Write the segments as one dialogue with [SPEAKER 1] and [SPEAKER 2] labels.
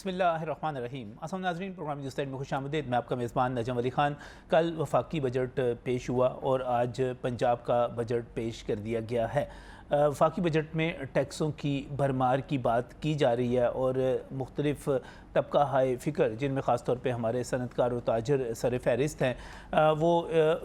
[SPEAKER 1] बिस्मिल्लाहिर्रहमानिर्रहीम। अस्सलाम नाज़रीन, प्रोग्राम न्यूज़ में खुशामदीद। मैं आपका मेज़बान नजम अली ख़ान। कल वफाकी बजट पेश हुआ और आज पंजाब का बजट पेश कर दिया गया है। वफाकी बजट में टैक्सों की भरमार की बात की जा रही है और मुख्तलिफ तबका हाई फ़िक्र, जिनमें ख़ास तौर पे हमारे सनतकार और ताजर सर फ़हरिस्त हैं, वो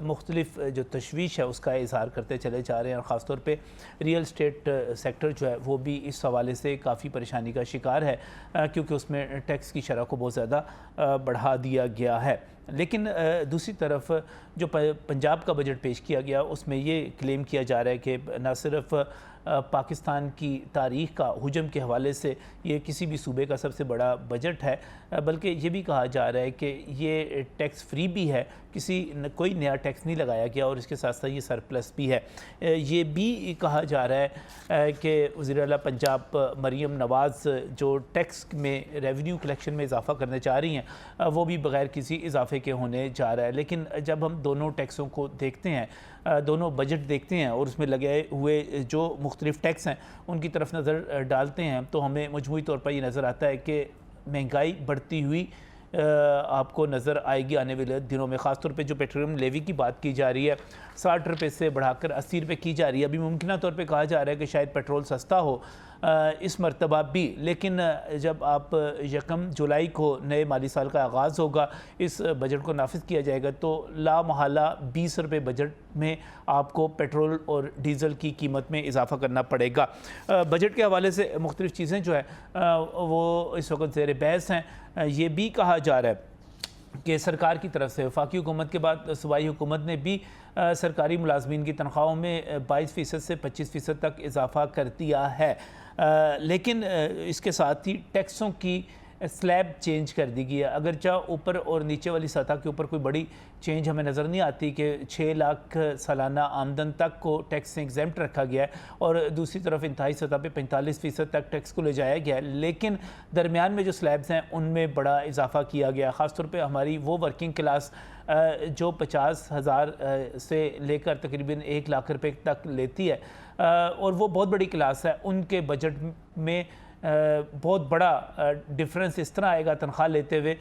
[SPEAKER 1] मुख्तलिफ जो तशवीश है उसका इज़हार करते चले जा रहे हैं। और ख़ास तौर पे रियल इस्टेट सेक्टर जो है वो भी इस हवाले से काफ़ी परेशानी का शिकार है, क्योंकि उसमें टैक्स की शरह को बहुत ज़्यादा बढ़ा दिया गया है। लेकिन दूसरी तरफ जो पंजाब का बजट पेश किया गया उसमें ये क्लेम किया जा रहा है कि न सिर्फ पाकिस्तान की तारीख़ का हुजम के हवाले से ये किसी भी सूबे का सबसे बड़ा बजट है, बल्कि ये भी कहा जा रहा है कि ये टैक्स फ्री भी है, कोई नया टैक्स नहीं लगाया गया और इसके साथ साथ ये सरप्लस भी है। ये भी कहा जा रहा है कि वज़ीर आला पंजाब मरीम नवाज़ जो टैक्स में रेवेन्यू कलेक्शन में इजाफ़ा करना चाह रही हैं, वो भी बग़ैर किसी इजाफ़े के होने जा रहा है। लेकिन जब हम दोनों टैक्सों को देखते हैं, दोनों बजट देखते हैं और उसमें लगे हुए जो मुख्तलिफ टैक्स हैं उनकी तरफ नज़र डालते हैं, तो हमें मजमूई तौर पर ये नज़र आता है कि महंगाई बढ़ती हुई आपको नज़र आएगी आने वाले दिनों में। ख़ास तौर पे जो पेट्रोलियम लेवी की बात की जा रही है, 60 रुपये से बढ़ाकर 80 रुपये की जा रही है। अभी मुमकिन तौर पे कहा जा रहा है कि शायद पेट्रोल सस्ता हो इस मरतबा भी, लेकिन जब आप 1 जुलाई को नए माली साल का आगाज़ होगा, इस बजट को नाफिज किया जाएगा, तो लामहला 20 रुपये बजट में आपको पेट्रोल और डीज़ल की कीमत में इजाफ़ा करना पड़ेगा। बजट के हवाले से मुख्तलिफ़ चीज़ें जो है वो इस वक्त ज़ेर बहस हैं। ये भी कहा जा रहा है कि सरकार की तरफ से वफाकी हुकूमत के बाद सूबाई हुकूमत ने भी सरकारी मुलाजमीन की तनख्वाहों में 22% से 25% तक इजाफ़ा कर दिया है। लेकिन इसके साथ ही टैक्सों की स्लैब चेंज कर दी गई है। अगरचा ऊपर और नीचे वाली सतह के ऊपर कोई बड़ी चेंज हमें नज़र नहीं आती कि 6 लाख सालाना आमदन तक को टैक्स से एग्जेम्प्ट रखा गया है और दूसरी तरफ इंतहाई सतह पे 45% तक टैक्स को ले जाया गया है। लेकिन दरमियान में जो स्लैब्स हैं उनमें बड़ा इजाफा किया गया। ख़ास तौर पे हमारी वो वर्किंग क्लास जो 50,000 से लेकर तकरीबन 1 लाख रुपए तक लेती है और वो बहुत बड़ी क्लास है, उनके बजट में बहुत बड़ा डिफरेंस इस तरह आएगा तनख्वाह लेते हुए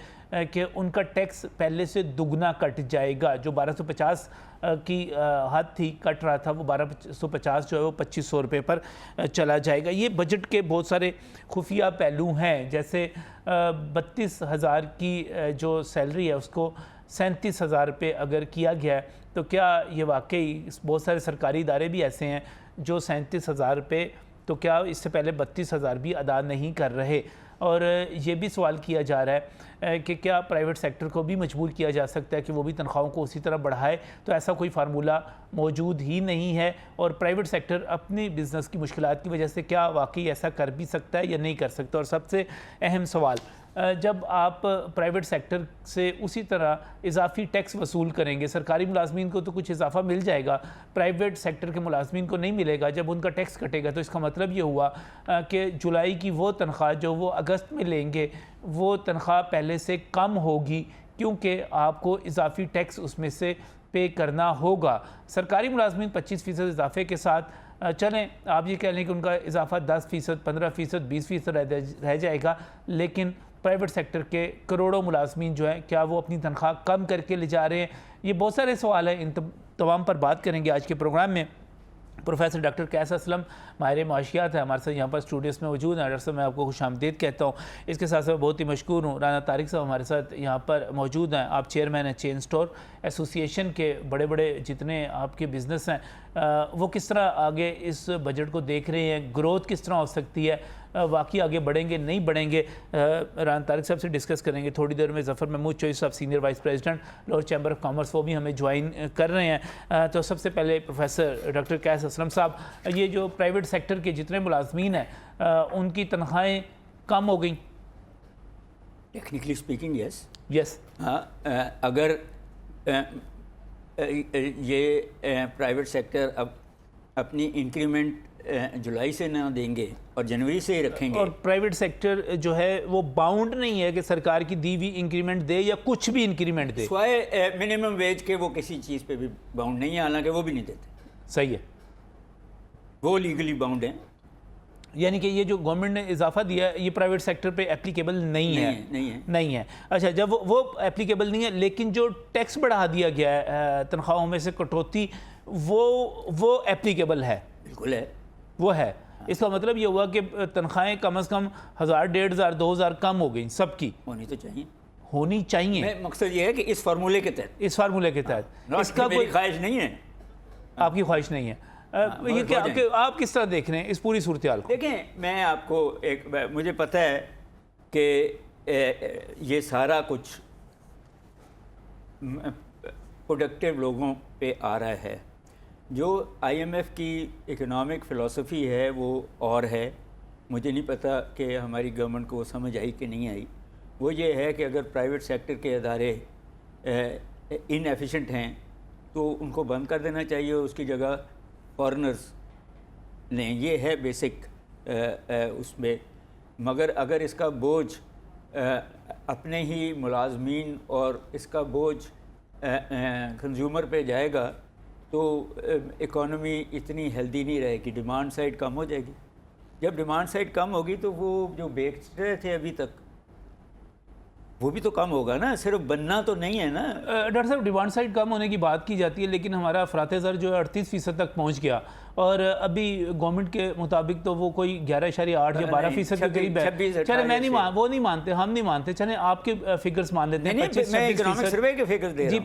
[SPEAKER 1] कि उनका टैक्स पहले से दुगना कट जाएगा। जो 1250 की हद थी कट रहा था, वो 1250 जो है वो 2500 रुपये पर चला जाएगा। ये बजट के बहुत सारे खुफिया पहलू हैं, जैसे 32,000 की जो सैलरी है उसको 37,000 रुपये अगर किया गया है, तो क्या ये वाकई बहुत सारे सरकारी इदारे भी ऐसे हैं जो 37,000 रुपये, तो क्या इससे पहले 32,000 भी अदा नहीं कर रहे। और ये भी सवाल किया जा रहा है कि क्या प्राइवेट सेक्टर को भी मजबूर किया जा सकता है कि वो भी तनख्वाहों को उसी तरह बढ़ाए, तो ऐसा कोई फार्मूला मौजूद ही नहीं है। और प्राइवेट सेक्टर अपनी बिज़नेस की मुश्किलात की वजह से क्या वाकई ऐसा कर भी सकता है या नहीं कर सकता। और सबसे अहम सवाल, जब आप प्राइवेट सेक्टर से उसी तरह इजाफी टैक्स वसूल करेंगे, सरकारी मुलाजमीन को तो कुछ इजाफा मिल जाएगा, प्राइवेट सेक्टर के मुलाजमीन को नहीं मिलेगा। जब उनका टैक्स कटेगा तो इसका मतलब ये हुआ कि जुलाई की वो तनख्वाह जो वो अगस्त में लेंगे, वो तनख्वाह पहले से कम होगी, क्योंकि आपको इजाफी टैक्स उसमें से पे करना होगा। सरकारी मुलाजमीन 25% इजाफे के साथ चलें, आप ये कह लें कि उनका इजाफा 10%, 15%, 20% रह जाएगा, लेकिन प्राइवेट सेक्टर के करोड़ों मुलाजमीन जो हैं, क्या वो अपनी तनख्वाह कम करके ले जा रहे हैं? ये बहुत सारे सवाल हैं, इन तमाम पर बात करेंगे आज के प्रोग्राम में। प्रोफेसर डॉक्टर कैस असलम माहिर माशियात है हमारे साथ यहाँ पर स्टूडियोज़ में मौजूद हैं। डॉक्टर साहब, मैं आपको खुशामदीद कहता हूँ। इसके साथ साथ बहुत ही मशकूर हूँ, राना तारिक साहब हमारे साथ यहाँ पर मौजूद हैं। आप चेयरमैन हैं चेन स्टोर एसोसिएशन के। बड़े बड़े जितने आपके बिज़नेस हैं वो किस तरह आगे इस बजट को देख रहे हैं, ग्रोथ किस तरह हो सकती है, वाकई आगे बढ़ेंगे नहीं बढ़ेंगे, राना तारिक साहब से डिस्कस करेंगे। थोड़ी देर में ज़फ़र महमूद चौधरी साहब senior vice president Lahore chamber of commerce, वो भी हमें ज्वाइन कर रहे हैं। तो सबसे पहले प्रोफेसर डॉक्टर कैस असलम साहब, ये जो प्राइवेट सेक्टर के जितने मुलाजमीन हैं उनकी तनख्वाहें कम हो गई?
[SPEAKER 2] Technically speaking
[SPEAKER 1] yes.
[SPEAKER 2] हाँ, अगर ये प्राइवेट सेक्टर अब अपनी इंक्रीमेंट जुलाई से ना देंगे और जनवरी से ही रखेंगे,
[SPEAKER 1] और प्राइवेट सेक्टर जो है वो बाउंड नहीं है कि सरकार की दी हुई इंक्रीमेंट दे या कुछ भी इंक्रीमेंट दे,
[SPEAKER 2] स्वाय मिनिमम वेज के वो किसी चीज़ पे भी बाउंड नहीं है, हालांकि वो भी नहीं देते।
[SPEAKER 1] सही है,
[SPEAKER 2] वो लीगली बाउंड हैं।
[SPEAKER 1] यानी कि ये जो गवर्नमेंट ने इजाफा दिया है ये प्राइवेट सेक्टर पे एप्लीकेबल नहीं है। नहीं है। अच्छा, जब वो एप्लीकेबल नहीं है, लेकिन जो टैक्स बढ़ा दिया गया है तनख्वाहों में से कटौती, वो एप्लीकेबल है।
[SPEAKER 2] बिल्कुल है,
[SPEAKER 1] वो है। इसका मतलब ये हुआ कि तनख्वाहें कम से कम 1000, 1500, 2000 कम हो गई, सबकी
[SPEAKER 2] होनी तो चाहिए,
[SPEAKER 1] होनी चाहिए।
[SPEAKER 2] मकसद ये है कि इस फार्मूले के तहत,
[SPEAKER 1] इसका कोई
[SPEAKER 2] ख्वाहिश नहीं है,
[SPEAKER 1] आपकी ख्वाहिश नहीं है। ये क्या आप किस तरह देख रहे हैं इस पूरी सूरत हाल को?
[SPEAKER 2] देखें, मैं आपको मुझे पता है कि ये सारा कुछ प्रोडक्टिव लोगों पे आ रहा है। जो IMF की इकोनॉमिक फ़िलासफ़ी है वो और है, मुझे नहीं पता कि हमारी गवर्नमेंट को समझ आई कि नहीं आई। वो ये है कि अगर प्राइवेट सेक्टर के अदारे इनएफिशिएंट हैं तो उनको बंद कर देना चाहिए, उसकी जगह फॉरेनर्स लें, ये है बेसिक उसमें। मगर अगर इसका बोझ अपने ही मुलाजमीन और इसका बोझ कंज्यूमर पे जाएगा तो इकॉनमी इतनी हेल्दी नहीं रहेगी, डिमांड साइड कम हो जाएगी। जब डिमांड साइड कम होगी तो वो जो बेच रहे थे अभी तक वो भी तो कम होगा ना, सिर्फ बनना तो नहीं है ना।
[SPEAKER 1] डॉक्टर साहब, डिमांड साइड कम होने की बात की जाती है, लेकिन हमारा अफरात ज़र जो है 38% तक पहुंच गया, और अभी गवर्नमेंट के मुताबिक तो वो कोई 11.8 या 12% के करीब है। चले मैं नहीं वो नहीं मानते, हम नहीं मानते, चले आपके फिगर्स मान लेते हैं।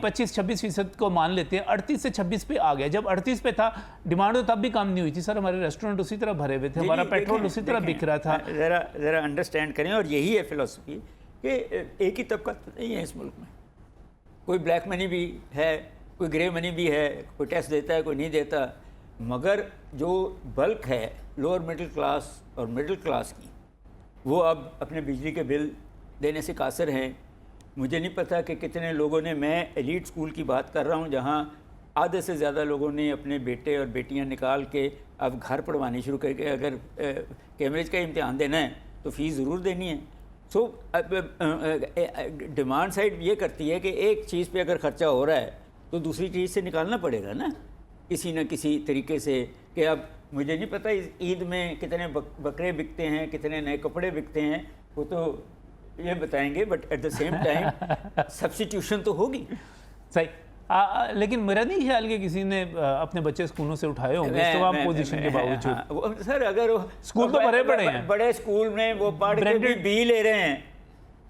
[SPEAKER 1] 25-26% को मान लेते हैं। 38 से 26 पे आ गया। जब 38 पे था डिमांड तो तब भी कम नहीं हुई थी सर, हमारे रेस्टोरेंट उसी तरह भरे हुए थे, हमारा पेट्रोल उसी तरह बिक रहा था।
[SPEAKER 2] ज़रा अंडरस्टैंड करें, और यही है फिलॉसफी कि एक ही तबका नहीं है इस मुल्क में। कोई ब्लैक मनी भी है, कोई ग्रे मनी भी है, कोई टैक्स देता है, कोई नहीं देता। मगर जो बल्क है लोअर मिडिल क्लास और मिडिल क्लास की, वो अब अपने बिजली के बिल देने से कासर हैं। मुझे नहीं पता कि कितने लोगों ने, मैं एलीट स्कूल की बात कर रहा हूँ जहाँ आधे से ज़्यादा लोगों ने अपने बेटे और बेटियाँ निकाल के अब घर पढ़वानी शुरू करके, अगर कैम्ब्रिज का इम्तिहान देना है तो फ़ीस ज़रूर देनी है। सो डिमांड साइड ये करती है कि एक चीज़ पे अगर ख़र्चा हो रहा है तो दूसरी चीज़ से निकालना पड़ेगा ना किसी न किसी तरीके से। कि अब मुझे नहीं पता इस ईद में कितने बकरे बिकते हैं, कितने नए कपड़े बिकते हैं, वो तो ये बताएंगे, but at the same time substitution तो होगी।
[SPEAKER 1] सही। लेकिन मेरा नहीं ख्याल कि किसी ने अपने बच्चे स्कूलों से उठाए होंगे इस तमाम पोजीशन के बावजूद।
[SPEAKER 2] सर अगर
[SPEAKER 1] स्कूल तो भरे पड़े हैं,
[SPEAKER 2] बड़े स्कूल में वो पढ़ के भी ले रहे हैं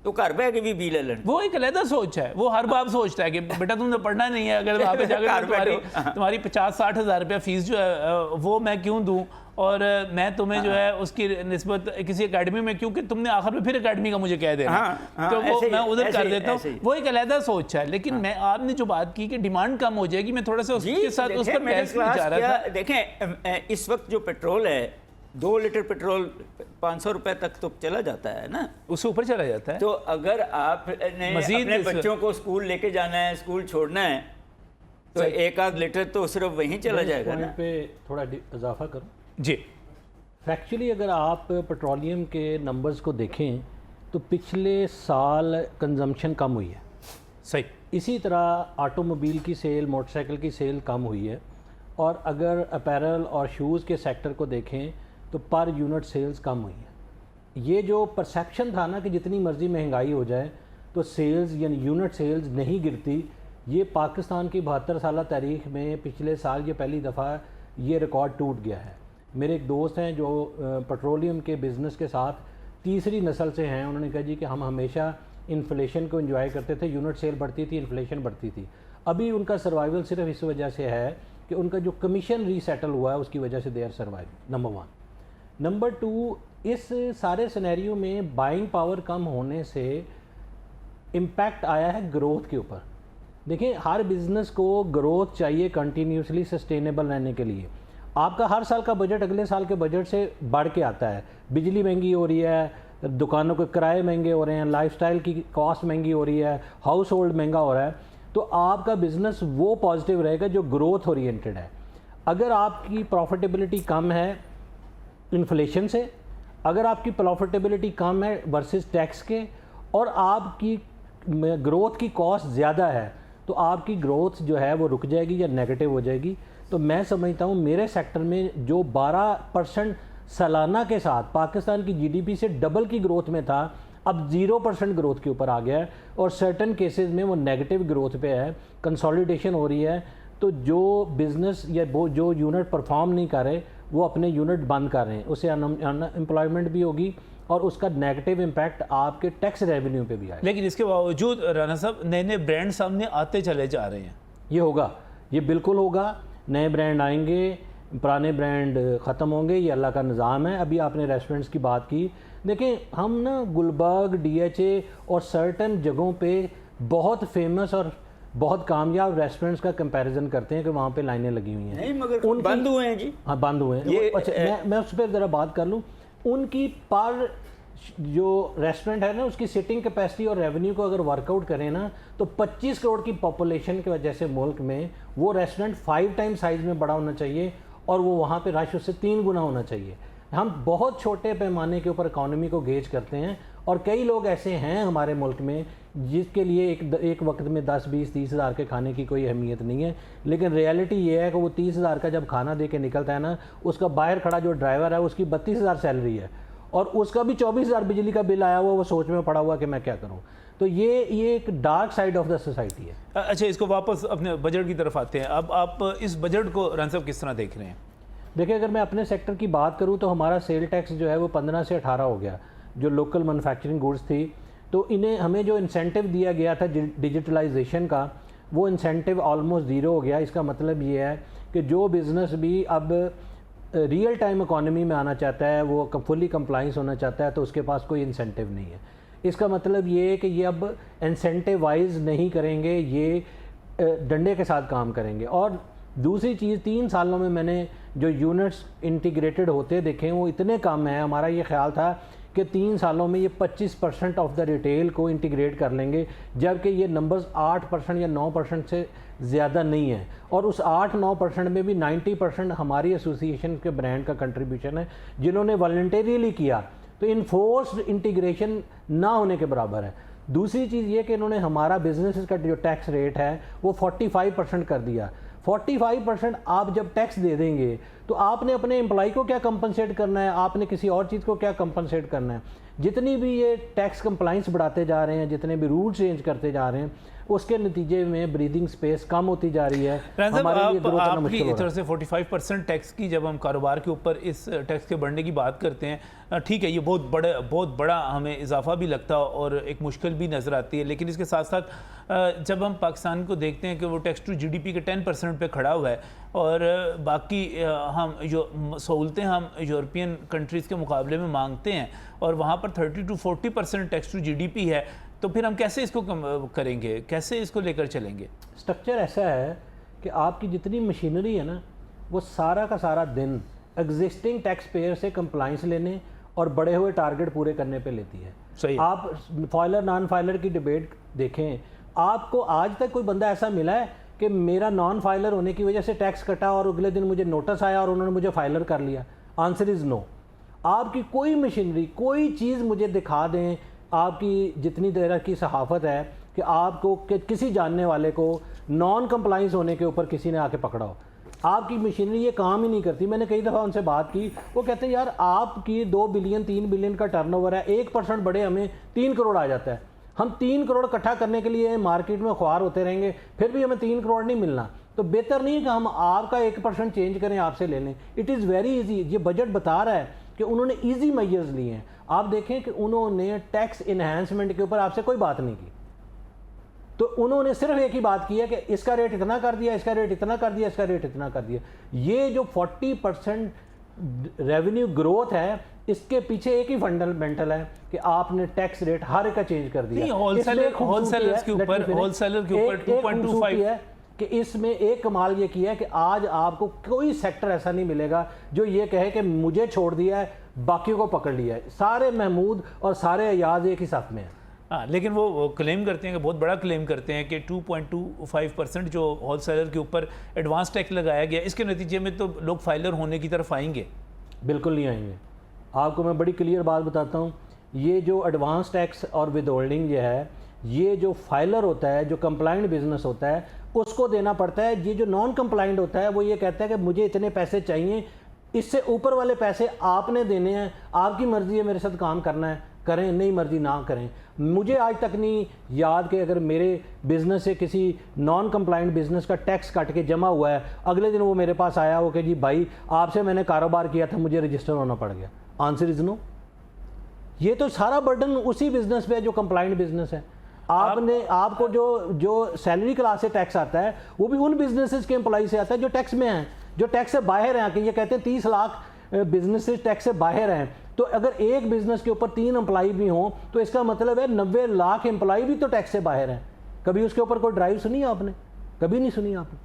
[SPEAKER 2] तो घर बह के भी ले लें।
[SPEAKER 1] वो एक अलग सोच है। वो हर बाप सोचता है कि बेटा तुमने पढ़ना नहीं है, अगर वहाँ पे जाकर तुम्हारी 50-60 हज़ार रुपया फीस जो है वो मैं क्यों दूँ, और मैं तुम्हें जो है उसकी निस्बत किसी एकेडमी में, क्योंकि तुमने आखिर में फिर एकेडमी का मुझे कह देना, तो वो मैं उधर कर देता हूँ। वो एक अलग सोच है। लेकिन मैं आपने जो बात की कि डिमांड कम हो जाएगी, मैं थोड़ा सा उसके साथ उस पर बहस में जा रहा था।
[SPEAKER 2] देखें इस वक्त जो पेट्रोल है, 2 लीटर पेट्रोल 500 रुपए तक तो चला जाता है ना,
[SPEAKER 1] उससे ऊपर चला जाता है।
[SPEAKER 2] तो अगर आपने अपने बच्चों को स्कूल लेके जाना है, स्कूल छोड़ना है, तो 1-8 लीटर तो सिर्फ वहीं चला जाएगा ना।
[SPEAKER 3] पे थोड़ा इजाफा करूं
[SPEAKER 1] जी।
[SPEAKER 3] फैक्चुअली अगर आप पेट्रोलियम के नंबर्स को देखें तो पिछले साल कंजम्पशन कम हुई है।
[SPEAKER 1] सही।
[SPEAKER 3] इसी तरह ऑटोमोबाइल की सेल, मोटरसाइकिल की सेल कम हुई है। और अगर अपैरल और शूज़ के सेक्टर को देखें तो पर यूनिट सेल्स कम हुई है। ये जो परसेप्शन था ना कि जितनी मर्ज़ी महंगाई हो जाए तो सेल्स यानी यूनिट सेल्स नहीं गिरती, ये पाकिस्तान की 72 साल तारीख़ में पिछले साल ये पहली दफ़ा ये रिकॉर्ड टूट गया है। मेरे एक दोस्त हैं जो पेट्रोलियम के बिज़नेस के साथ तीसरी नस्ल से हैं। उन्होंने कहा जी कि हम हमेशा इन्फ्लेशन को एंजॉय करते थे, यूनिट सेल बढ़ती थी, इन्फ्लेशन बढ़ती थी। अभी उनका सर्वाइवल सिर्फ इस वजह से है कि उनका जो कमीशन रीसेटल हुआ है उसकी वजह से they are survive, number 1। Number 2, इस सारे सिनेरियो में बाइंग पावर कम होने से इम्पैक्ट आया है ग्रोथ के ऊपर। देखिए हर बिज़नेस को ग्रोथ चाहिए कंटिन्यूसली सस्टेनेबल रहने के लिए। आपका हर साल का बजट अगले साल के बजट से बढ़ के आता है। बिजली महंगी हो रही है, दुकानों के किराए महंगे हो रहे हैं, लाइफस्टाइल की कॉस्ट महंगी हो रही है, हाउस होल्ड महंगा हो रहा है, तो आपका बिज़नेस वो पॉजिटिव रहेगा जो ग्रोथ ओरिएंटेड है। अगर आपकी प्रॉफिटेबिलिटी कम है इन्फ्लेशन से, अगर आपकी प्रॉफिटेबिलिटी कम है वर्सेस टैक्स के, और आपकी ग्रोथ की कॉस्ट ज़्यादा है, तो आपकी ग्रोथ जो है वो रुक जाएगी या नेगेटिव हो जाएगी। तो मैं समझता हूँ मेरे सेक्टर में जो 12% सालाना के साथ पाकिस्तान की जीडीपी से डबल की ग्रोथ में था, अब 0% ग्रोथ के ऊपर आ गया है और सर्टन केसेस में वो नेगेटिव ग्रोथ पे है, कंसोलिडेशन हो रही है। तो जो बिज़नेस या वो जो यूनिट परफॉर्म नहीं कर रहे वो अपने यूनिट बंद कर रहे हैं, उससे अनएम्प्लॉयमेंट भी होगी और उसका नेगेटिव इम्पैक्ट आपके टैक्स रेवेन्यू पे भी आएगा।
[SPEAKER 1] लेकिन इसके बावजूद राना साहब नए नए ब्रांड सामने आते चले जा रहे हैं।
[SPEAKER 3] ये होगा, ये बिल्कुल होगा, नए ब्रांड आएंगे, पुराने ब्रांड ख़त्म होंगे, ये अल्लाह का निज़ाम है। अभी आपने रेस्टोरेंट्स की बात की, देखें हम ना गुलबर्ग, डीएचए और सर्टन जगहों पे बहुत फेमस और बहुत कामयाब रेस्टोरेंट्स का कंपैरिजन करते हैं कि वहाँ पे लाइनें लगी हुई हैं।
[SPEAKER 2] नहीं मगर बंद हुए हैं जी।
[SPEAKER 3] हाँ बंद हुए हैं। अच्छा मैं उस पर ज़रा बात कर लूँ। उनकी पर जो रेस्टोरेंट है ना उसकी सिटिंग कैपेसिटी और रेवेन्यू को अगर वर्कआउट करें ना तो 25 करोड़ की पॉपुलेशन की वजह से मुल्क में वो रेस्टोरेंट 5 टाइम साइज़ में बड़ा होना चाहिए और वो वहाँ पे रश उससे 3 गुना होना चाहिए। हम बहुत छोटे पैमाने के ऊपर इकॉनमी को गेज करते हैं और कई लोग ऐसे हैं हमारे मुल्क में जिसके लिए एक वक्त में 10, 20, 30 हज़ार के खाने की कोई अहमियत नहीं है। लेकिन रियलिटी ये है कि वो 30 हज़ार का जब खाना दे के निकलता है ना, उसका बाहर खड़ा जो ड्राइवर है उसकी 32 हज़ार सैलरी है और उसका भी 24 हज़ार बिजली का बिल आया हुआ, वो सोच में पड़ा हुआ कि मैं क्या करूं। तो ये एक dark side of the society है।
[SPEAKER 1] अच्छा, इसको वापस अपने बजट की तरफ आते हैं। अब आप इस बजट को राना साहब किस तरह देख रहे हैं?
[SPEAKER 3] देखिए, अगर मैं अपने सेक्टर की बात करूं तो हमारा सेल टैक्स जो है वो 15 से 18 हो गया, जो लोकल मैन्युफैक्चरिंग गुड्स थी। तो इन्हें हमें जो इंसेंटिव दिया गया था डिजिटलाइजेशन का, वो इंसेंटिव ऑलमोस्ट ज़ीरो हो गया। इसका मतलब ये है कि जो बिज़नेस भी अब रियल टाइम इकॉनमी में आना चाहता है, वो फुली कंप्लाइंस होना चाहता है, तो उसके पास कोई इंसेंटिव नहीं है। इसका मतलब ये है कि ये अब इंसेंटिवाइज नहीं करेंगे, ये डंडे के साथ काम करेंगे। और दूसरी चीज़, 3 सालों में मैंने जो यूनिट्स इंटीग्रेटेड होते देखे वो इतने कम है। हमारा ये ख्याल था कि 3 सालों में ये 25% ऑफ द रिटेल को इंटीग्रेट कर लेंगे, जबकि ये नंबर्स 8% या 9% से ज़्यादा नहीं है। और उस 8-9% में भी 90% हमारी एसोसिएशन के ब्रांड का कंट्रीब्यूशन है, जिन्होंने वॉलंटरीली किया। तो इन्फोर्स्ड इंटीग्रेशन ना होने के बराबर है। दूसरी चीज़ ये कि इन्होंने हमारा बिजनेस का जो टैक्स रेट है वो 45% कर दिया। 45% आप जब टैक्स दे देंगे तो आपने अपने एम्प्लॉय को क्या कंपनसेट करना है, आपने किसी और चीज़ को क्या कंपनसेट करना है। जितनी भी ये टैक्स कंप्लाइंस बढ़ाते जा रहे हैं, जितने भी रूल चेंज करते जा रहे हैं, उसके नतीजे में ब्रीदिंग स्पेस कम होती जा रही है।
[SPEAKER 1] आपकी तरफ से 45% टैक्स की जब हम कारोबार के ऊपर इस टैक्स के बढ़ने की बात करते हैं, ठीक है, ये बहुत बड़ा हमें इजाफा भी लगता है और एक मुश्किल भी नज़र आती है। लेकिन इसके साथ साथ जब हम पाकिस्तान को देखते हैं कि वो टैक्स टू जीडीपी के 10% पे खड़ा हुआ है और बाकी हम जो सहूलतें हम यूरोपियन कंट्रीज़ के मुकाबले में मांगते हैं और वहाँ पर 30 to 40% टैक्स टू जीडीपी है, तो फिर हम कैसे इसको करेंगे, कैसे इसको लेकर चलेंगे?
[SPEAKER 3] स्ट्रक्चर ऐसा है कि आपकी जितनी मशीनरी है ना, वो सारा का सारा दिन एग्जिस्टिंग टैक्स पेयर से कंप्लाइंस लेने और बड़े हुए टारगेट पूरे करने पे लेती है।
[SPEAKER 1] सही।
[SPEAKER 3] आप फाइलर नॉन फाइलर की डिबेट देखें, आपको आज तक कोई बंदा ऐसा मिला है कि मेरा नॉन फाइलर होने की वजह से टैक्स कटा और अगले दिन मुझे नोटिस आया और उन्होंने मुझे फाइलर कर लिया? Answer is no. आपकी कोई मशीनरी, कोई चीज़ मुझे दिखा दें, आपकी जितनी देर की सहाफ़त है कि आपको किसी जानने वाले को नॉन कंप्लाइंस होने के ऊपर किसी ने आके पकड़ा हो। आपकी मशीनरी ये काम ही नहीं करती। मैंने कई दफ़ा उनसे बात की, वो कहते हैं यार आपकी 2 बिलियन 3 बिलियन का टर्नओवर है, 1% बढ़े हमें 3 करोड़ आ जाता है। हम 3 करोड़ इकट्ठा करने के लिए मार्केट में ख्वार होते रहेंगे, फिर भी हमें 3 करोड़ नहीं मिलना। तो बेहतर नहीं है कि हम आपका 1% चेंज करें, आपसे ले लें। It is very easy. ये बजट बता रहा है कि उन्होंने ईजी मेजर्स लिए हैं। आप देखें कि उन्होंने टैक्स इन्हांसमेंट के ऊपर आपसे कोई बात नहीं की, तो उन्होंने सिर्फ एक ही बात की है कि इसका रेट इतना कर दिया, इसका रेट इतना कर दिया, इसका रेट इतना कर दिया। ये जो 40% रेवेन्यू ग्रोथ है, इसके पीछे एक ही फंडामेंटल है कि आपने टैक्स रेट हर एक का चेंज कर दिया।
[SPEAKER 1] होलसेलर के ऊपर 2.25
[SPEAKER 3] है कि इसमें एक कमाल ये किया है कि आज आपको कोई सेक्टर ऐसा नहीं मिलेगा जो ये कहे कि मुझे छोड़ दिया है, बाकी को पकड़ लिया है। सारे महमूद और सारे अयाज एक ही साथ में हैं।
[SPEAKER 1] हाँ, लेकिन वो क्लेम करते हैं कि बहुत बड़ा क्लेम करते हैं कि 2.25% जो होलसेलर के ऊपर एडवांस टैक्स लगाया गया, इसके नतीजे में तो लोग फाइलर होने की तरफ आएंगे।
[SPEAKER 3] बिल्कुल नहीं आएंगे। आपको मैं बड़ी क्लियर बात बताता हूँ, ये जो एडवांस टैक्स और विद होल्डिंग ये है, ये जो फाइलर होता है, जो कंप्लाइंट बिजनेस होता है, उसको देना पड़ता है। ये जो नॉन कंप्लाइंट होता है वो ये कहता है कि मुझे इतने पैसे चाहिए, इससे ऊपर वाले पैसे आपने देने हैं, आपकी मर्जी है मेरे साथ काम करना है करें, नहीं मर्जी ना करें। मुझे आज तक नहीं याद कि अगर मेरे बिज़नेस से किसी नॉन कंप्लाइंट बिज़नेस का टैक्स कट के जमा हुआ है, अगले दिन वो मेरे पास आया हो कि जी भाई आपसे मैंने कारोबार किया था, मुझे रजिस्टर होना पड़ गया। Answer is no. ये तो सारा बर्डन उसी बिज़नेस पे है जो कंप्लाइंट बिज़नेस है। आपको जो सैलरी क्लास से टैक्स आता है वो भी उन बिजनेसेस के एम्प्लॉय से आता है जो टैक्स में हैं, जो टैक्स से बाहर हैं। कि ये कहते हैं 30 लाख बिजनेसेस टैक्स से बाहर हैं, तो अगर एक बिजनेस के ऊपर 3 एम्प्लॉय भी हों तो इसका मतलब है 90 लाख एम्प्लॉय भी तो टैक्स से बाहर हैं। कभी उसके ऊपर कोई ड्राइव सुनी आपने? कभी नहीं सुनी आपने।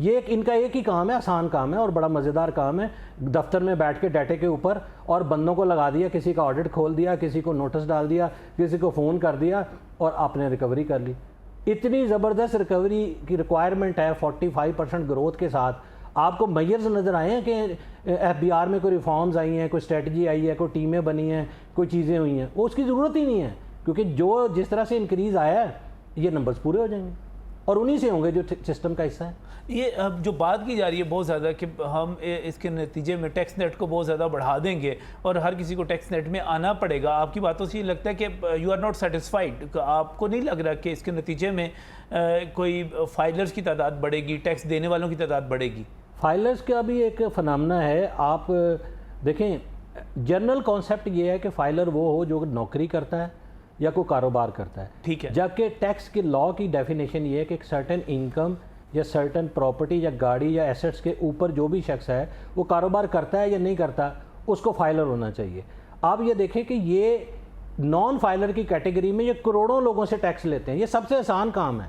[SPEAKER 3] ये इनका एक ही काम है, आसान काम है और बड़ा मज़ेदार काम है। दफ्तर में बैठ के डाटे के ऊपर और बंदों को लगा दिया, किसी का ऑडिट खोल दिया, किसी को नोटिस डाल दिया, किसी को फ़ोन कर दिया और आपने रिकवरी कर ली। इतनी ज़बरदस्त रिकवरी की रिक्वायरमेंट है 45% ग्रोथ के साथ। आपको मेजर्स नज़र आए हैं कि FBR में कोई रिफॉर्म्स आई हैं, कोई स्ट्रेटजी आई है, कोई टीमें बनी हैं, कोई चीज़ें हुई हैं? वो उसकी ज़रूरत ही नहीं है, क्योंकि जिस तरह से इंक्रीज़ आया है ये नंबर्स पूरे हो जाएंगे और उन्हीं से होंगे जो सिस्टम का हिस्सा है।
[SPEAKER 1] ये अब जो बात की जा रही है बहुत ज़्यादा कि हम इसके नतीजे में टैक्स नेट को बहुत ज़्यादा बढ़ा देंगे और हर किसी को टैक्स नेट में आना पड़ेगा। आपकी बातों से ये लगता है कि यू आर नॉट सेटिस्फाइड। आपको नहीं लग रहा कि इसके नतीजे में कोई फाइलर्स की तादाद बढ़ेगी, टैक्स देने वालों की तादाद बढ़ेगी?
[SPEAKER 3] फाइलर्स का भी एक फनामना है। आप देखें, जनरल कॉन्सेप्ट ये है कि फाइलर वो हो जो नौकरी करता है या कोई कारोबार करता है,
[SPEAKER 1] ठीक है।
[SPEAKER 3] जबकि टैक्स के लॉ की डेफिनेशन ये है कि एक सर्टेन इनकम या सर्टेन प्रॉपर्टी या गाड़ी या एसेट्स के ऊपर जो भी शख्स है वो कारोबार करता है या नहीं करता, उसको फाइलर होना चाहिए। आप ये देखें कि ये नॉन फाइलर की कैटेगरी में ये करोड़ों लोगों से टैक्स लेते हैं। ये सबसे आसान काम है।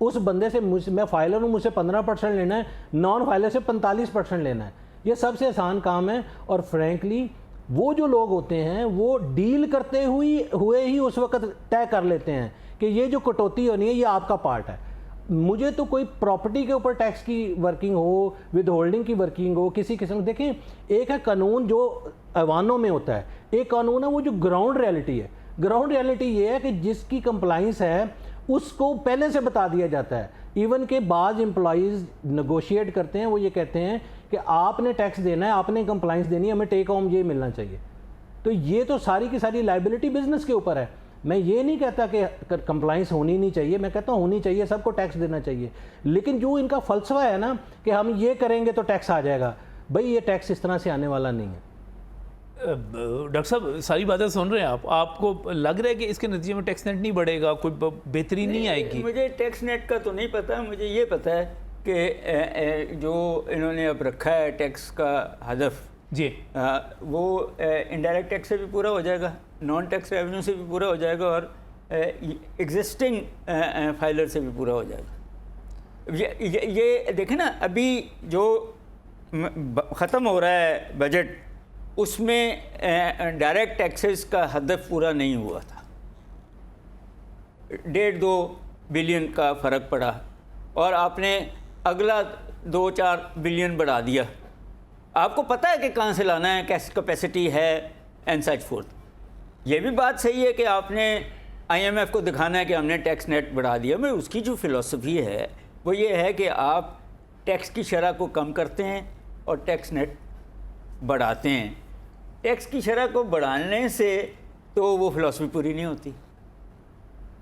[SPEAKER 3] उस बंदे से मैं फाइलर हूँ, मुझसे 15% लेना है, नॉन फाइलर से 45% लेना है। ये सबसे आसान काम है। और फ्रैंकली वो जो लोग होते हैं वो डील करते हुए ही उस वक्त तय कर लेते हैं कि ये जो कटौती होनी है ये आपका पार्ट है। मुझे तो कोई प्रॉपर्टी के ऊपर टैक्स की वर्किंग हो, विद होल्डिंग की वर्किंग हो, किसी किस्म, देखें एक है कानून जो ऐवानों में होता है, एक कानून है वो जो ग्राउंड रियलिटी है। ग्राउंड रियलिटी ये है कि जिसकी कंप्लाइंस है उसको पहले से बता दिया जाता है। इवन के बाज़ एम्प्लॉइज़ नेगोशिएट करते हैं, वो ये कहते हैं कि आपने टैक्स देना है, आपने कंप्लाइंस देनी है, हमें टेक होम ये मिलना चाहिए। तो ये तो सारी की सारी लाइबिलिटी बिजनेस के ऊपर है। मैं ये नहीं कहता कि कंप्लाइंस होनी नहीं चाहिए, मैं कहता हूँ होनी चाहिए, सबको टैक्स देना चाहिए। लेकिन जो इनका फ़लसफ़ा है ना कि हम ये करेंगे तो टैक्स आ जाएगा, भाई ये टैक्स इस तरह से आने वाला नहीं है।
[SPEAKER 1] डॉक्टर साहब सारी बातें सुन रहे हैं आप, आपको लग रहा है कि इसके नतीजे में टैक्स नेट नहीं बढ़ेगा, कोई बेहतरी नहीं आएगी?
[SPEAKER 2] मुझे टैक्स नेट का तो नहीं पता, मुझे ये पता है कि जो इन्होंने अब रखा है टैक्स का हदफ
[SPEAKER 1] जी,
[SPEAKER 2] वो इनडायरेक्ट टैक्स से भी पूरा हो जाएगा, नॉन टैक्स रेवेन्यू से भी पूरा हो जाएगा और एग्जिस्टिंग फाइलर से भी पूरा हो जाएगा। ये देखें ना, अभी जो ख़त्म हो रहा है बजट, उसमें डायरेक्ट टैक्सेस का हदफ पूरा नहीं हुआ था। 1.5-2 बिलियन का फ़र्क पड़ा और आपने अगला 2-4 बिलियन बढ़ा दिया। आपको पता है कि कहाँ से लाना है, कैसी कैपेसिटी है एंड सच फोर्थ। ये भी बात सही है कि आपने IMF को दिखाना है कि हमने टैक्स नेट बढ़ा दिया। मैं उसकी जो फ़िलॉसफी है वो ये है कि आप टैक्स की शरह को कम करते हैं और टैक्स नेट बढ़ाते हैं। टैक्स की शरह को बढ़ाने से तो वो फ़िलॉसफी पूरी नहीं होती।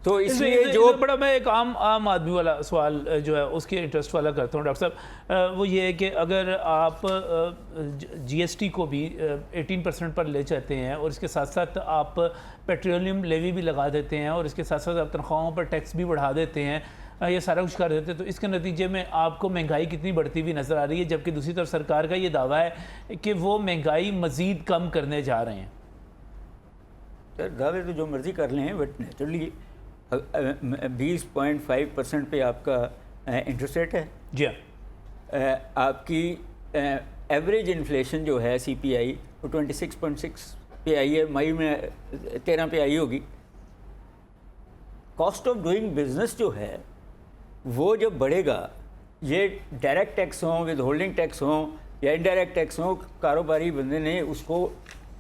[SPEAKER 2] तो इसलिए जो
[SPEAKER 1] बड़ा मैं एक आम आदमी वाला सवाल जो है उसके इंटरेस्ट वाला करता हूँ डॉक्टर साहब, वो ये है कि अगर आप GST को भी 18% पर ले जाते हैं और इसके साथ साथ आप पेट्रोलियम लेवी भी लगा देते हैं और इसके साथ साथ आप तनख्वाहों पर टैक्स भी बढ़ा देते हैं, ये सारा कुछ कर देते हैं, तो इसके नतीजे में आपको महंगाई कितनी बढ़ती हुई नज़र आ रही है, जबकि दूसरी तरफ सरकार का ये दावा है कि वो महंगाई मज़ीद कम करने जा रहे हैं।
[SPEAKER 2] दावे तो जो मर्ज़ी कर लें, बट नेचुरली 20.5% पे आपका इंटरेस्ट रेट है
[SPEAKER 1] जी।
[SPEAKER 2] आपकी एवरेज इन्फ्लेशन जो है CPI वो 26.6 पे आई है, मई में 13 पे आई होगी। कॉस्ट ऑफ डूइंग बिजनेस जो है वो जब बढ़ेगा, ये डायरेक्ट टैक्स हों, विद होल्डिंग टैक्स हों या इनडायरेक्ट टैक्स हों, कारोबारी बंदे ने उसको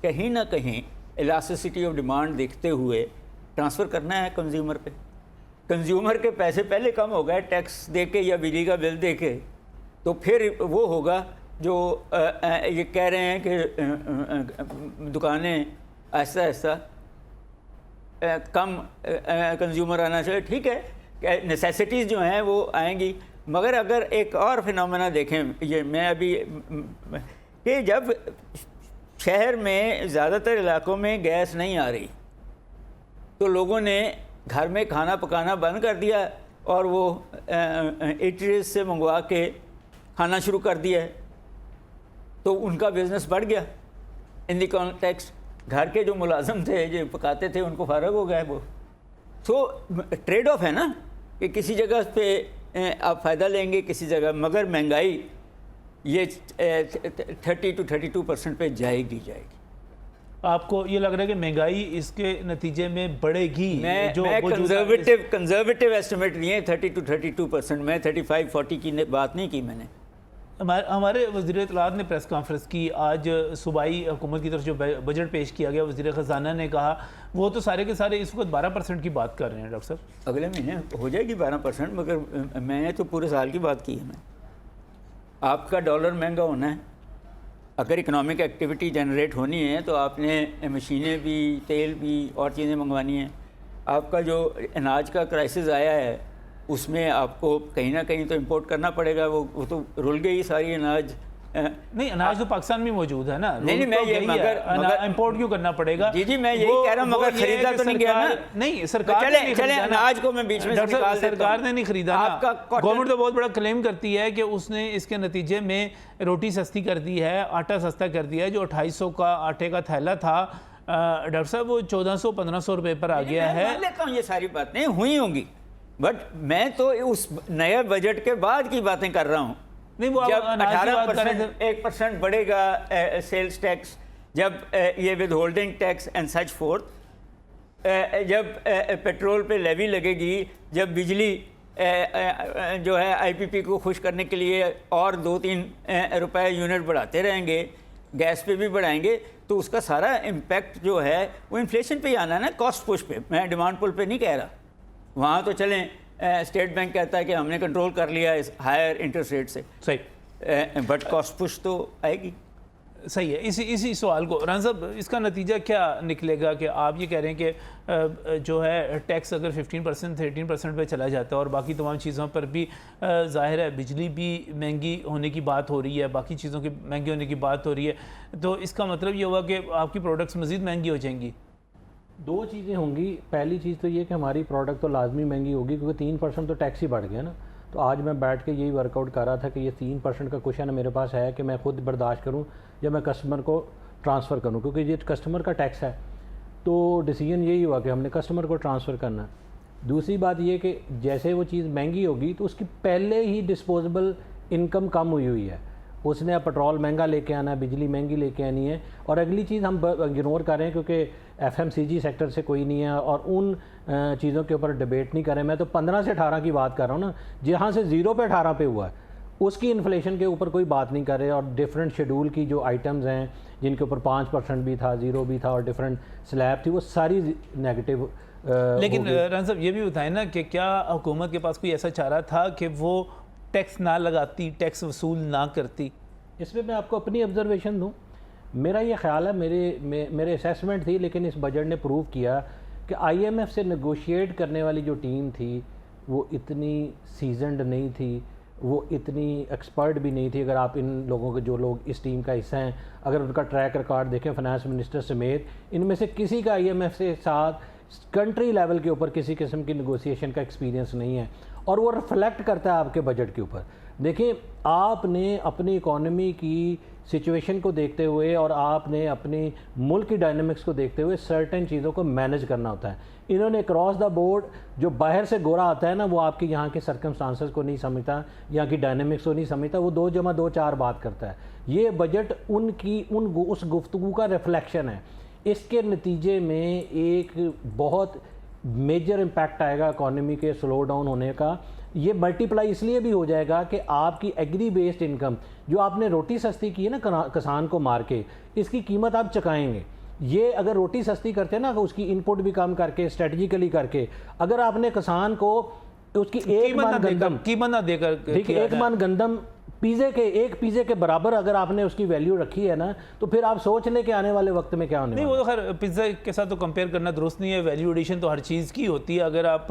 [SPEAKER 2] कहीं ना कहीं इलास्टिसिटी ऑफ डिमांड देखते हुए ट्रांसफ़र करना है कंज्यूमर पे। कंज्यूमर के पैसे पहले कम हो गए टैक्स दे के या बिजली का बिल दे के, तो फिर वो होगा जो ये कह रहे हैं कि दुकानें आहिस्ता आहिस्ता कम कंज्यूमर आना चाहिए, ठीक है, नेसेसिटीज़ जो हैं वो आएंगी। मगर अगर एक और फिनोमेना देखें, ये मैं अभी कि जब शहर में ज़्यादातर इलाकों में गैस नहीं आ रही तो लोगों ने घर में खाना पकाना बंद कर दिया और वो ईटरीज से मंगवा के खाना शुरू कर दिया है, तो उनका बिज़नेस बढ़ गया। इन दी कॉन्टेक्स्ट घर के जो मुलाजिम थे जो पकाते थे उनको फ़र्क हो गया वो। तो ट्रेड ऑफ है ना कि किसी जगह पे आप फ़ायदा लेंगे किसी जगह, मगर महंगाई ये 30 to 32% पे जाएगी।
[SPEAKER 1] आपको ये लग रहा है कि महंगाई इसके नतीजे में बढ़ेगी?
[SPEAKER 2] मैं कंजर्वेटिव एस्टिमेट नहीं है 30 to 32%, मैं 35-40 की बात नहीं की मैंने।
[SPEAKER 1] हमारे वज़ीर इत्तलाआत ने प्रेस कॉन्फ्रेंस की आज, सूबाई हुकूमत की तरफ जो बजट पेश किया गया, वज़ीर ख़जाना ने कहा वो तो सारे के सारे इस वक्त 12% की बात कर रहे हैं डॉक्टर साहब।
[SPEAKER 2] अगले महीने हो जाएगी 12%, मगर मैंने तो पूरे साल की बात की है। मैं आपका डॉलर महंगा होना है, अगर इकोनॉमिक एक्टिविटी जनरेट होनी है तो आपने मशीनें भी, तेल भी और चीज़ें मंगवानी हैं। आपका जो अनाज का क्राइसिस आया है उसमें आपको कहीं ना कहीं तो इंपोर्ट करना पड़ेगा। वो तो रुल गई सारी अनाज।
[SPEAKER 1] नहीं, अनाज तो पाकिस्तान में मौजूद है ना।
[SPEAKER 2] नहीं, मैं ये मगर
[SPEAKER 1] इंपोर्ट क्यों करना पड़ेगा?
[SPEAKER 2] जी मैं यही कह रहा हूँ, मगर खरीदा तो नहीं गया ना।
[SPEAKER 1] नहीं, सरकार
[SPEAKER 2] चले अनाज को मैं बीच में से निकाल देता हूं।
[SPEAKER 1] सरकार ने नहीं खरीदा ना। गवर्नमेंट तो बहुत बड़ा क्लेम करती है कि उसने इसके नतीजे में रोटी सस्ती कर दी है, आटा सस्ता कर दिया है। जो 2800 का आटे का थैला था डॉक्टर साहब वो 1400-1500 रुपए पर आ गया है।
[SPEAKER 2] मैं लेता हूँ ये सारी बातें हुई होंगी, बट मैं तो उस नए बजट के बाद की बातें कर रहा हूँ।
[SPEAKER 1] नहीं, वो
[SPEAKER 2] जब
[SPEAKER 1] 18%
[SPEAKER 2] 1% बढ़ेगा सेल्स टैक्स, जब ये with holding tax and such fourth, जब पेट्रोल पे लेवी लगेगी, जब बिजली जो है आईपीपी को खुश करने के लिए और 2-3 रुपए यूनिट बढ़ाते रहेंगे, गैस पे भी बढ़ाएंगे, तो उसका सारा इम्पैक्ट जो है वो इन्फ्लेशन पे ही आना है ना, कॉस्ट पुश पे। मैं डिमांड पुल पे नहीं कह रहा। वहाँ तो चलें स्टेट बैंक कहता है कि हमने कंट्रोल कर लिया इस हायर इंटरेस्ट रेट से,
[SPEAKER 1] सही,
[SPEAKER 2] बट कॉस्ट पुश तो आएगी।
[SPEAKER 1] सही है। इसी सवाल को राना साहब, इसका नतीजा क्या निकलेगा कि आप ये कह रहे हैं कि जो है टैक्स अगर 15% 13% पे चला जाता है और बाकी तमाम चीज़ों पर भी ज़ाहिर है बिजली भी महंगी होने की बात हो रही है, बाकी चीज़ों की महंगी होने की बात हो रही है, तो इसका मतलब ये हुआ कि आपकी प्रोडक्ट्स मज़ीद महंगी हो जाएंगी?
[SPEAKER 3] दो चीज़ें होंगी। पहली चीज़ तो ये कि हमारी प्रोडक्ट तो लाजमी महंगी होगी, क्योंकि 3% तो टैक्स ही बढ़ गया ना। तो आज मैं बैठ के यही वर्कआउट कर रहा था कि ये 3% का क्वेश्चन मेरे पास है कि मैं खुद बर्दाश्त करूं या मैं कस्टमर को ट्रांसफ़र करूं, क्योंकि ये कस्टमर का टैक्स है। तो डिसीजन यही हुआ कि हमने कस्टमर को ट्रांसफ़र करना है। दूसरी बात ये कि जैसे वो चीज़ महंगी होगी तो उसकी पहले ही डिस्पोजेबल इनकम कम हुई है। उसने अब पेट्रोल महंगा लेके आना है, बिजली महंगी लेके आनी है। और अगली चीज़ हम इग्नोर कर रहे हैं क्योंकि FMCG सेक्टर से कोई नहीं है और उन चीज़ों के ऊपर डिबेट नहीं कर रहे। मैं तो 15 से 18 की बात कर रहा हूँ ना, जहाँ से 0 पे 18 पे हुआ है उसकी इन्फ्लेशन के ऊपर कोई बात नहीं कर रहे। और डिफरेंट शेड्यूल की जो आइटम्स हैं जिनके ऊपर 5% भी था, 0 भी था और डिफरेंट स्लैब थी, वो सारी नेगेटिव।
[SPEAKER 1] लेकिन राना साहब ये भी बताएं ना कि क्या हुकूमत के पास कोई ऐसा चारा था कि वो टैक्स ना लगाती, टैक्स वसूल ना करती?
[SPEAKER 3] इसमें मैं आपको अपनी ऑब्जर्वेशन दूं, मेरा ये ख्याल है, मेरे असेसमेंट थी, लेकिन इस बजट ने प्रूव किया कि IMF से नेगोशिएट करने वाली जो टीम थी वो इतनी सीजनड नहीं थी, वो इतनी एक्सपर्ट भी नहीं थी। अगर आप इन लोगों के, जो लोग इस टीम का हिस्सा हैं, अगर उनका ट्रैक रिकॉर्ड देखें फाइनेंस मिनिस्टर समेत, इनमें से किसी का IMF से साथ कंट्री लेवल के ऊपर किसी किस्म की नेगोशिएशन का एक्सपीरियंस नहीं है। और वो रिफ्लेक्ट करता है आपके बजट के ऊपर। देखिए, आपने अपनी इकॉनमी की सिचुएशन को देखते हुए और आपने अपनी मुल्क की डायनामिक्स को देखते हुए सर्टेन चीज़ों को मैनेज करना होता है। इन्होंने क्रॉस द बोर्ड, जो बाहर से गोरा आता है ना, वो आपकी यहाँ के सर्कमस्टांसेस को नहीं समझता, यहाँ की डायनामिक्स को नहीं समझता, वो 2+2=4 बात करता है। ये बजट उस गुफ्तगू का रिफ्लेक्शन है। इसके नतीजे में एक बहुत मेजर इम्पैक्ट आएगा इकॉनमी के स्लो डाउन होने का। ये मल्टीप्लाई इसलिए भी हो जाएगा कि आपकी एग्री बेस्ड इनकम, जो आपने रोटी सस्ती की है ना किसान को मार के, इसकी कीमत आप चुकाएंगे। ये अगर रोटी सस्ती करते हैं ना, उसकी इनपुट भी कम करके, स्ट्रेटजिकली करके, अगर आपने किसान को उसकी एक मन गंदम
[SPEAKER 1] कीमत ना देकर,
[SPEAKER 3] ठीक है, 1 मन गंदम एक पिज़्ज़े के बराबर अगर आपने उसकी वैल्यू रखी है ना, तो फिर आप सोच लें कि आने वाले वक्त में क्या होने
[SPEAKER 1] नहीं,
[SPEAKER 3] वाला
[SPEAKER 1] वो तो खैर पिज़्ज़ा के साथ तो कंपेयर करना दुरुस्त नहीं है। वैल्यू एडिशन तो हर चीज़ की होती है, अगर आप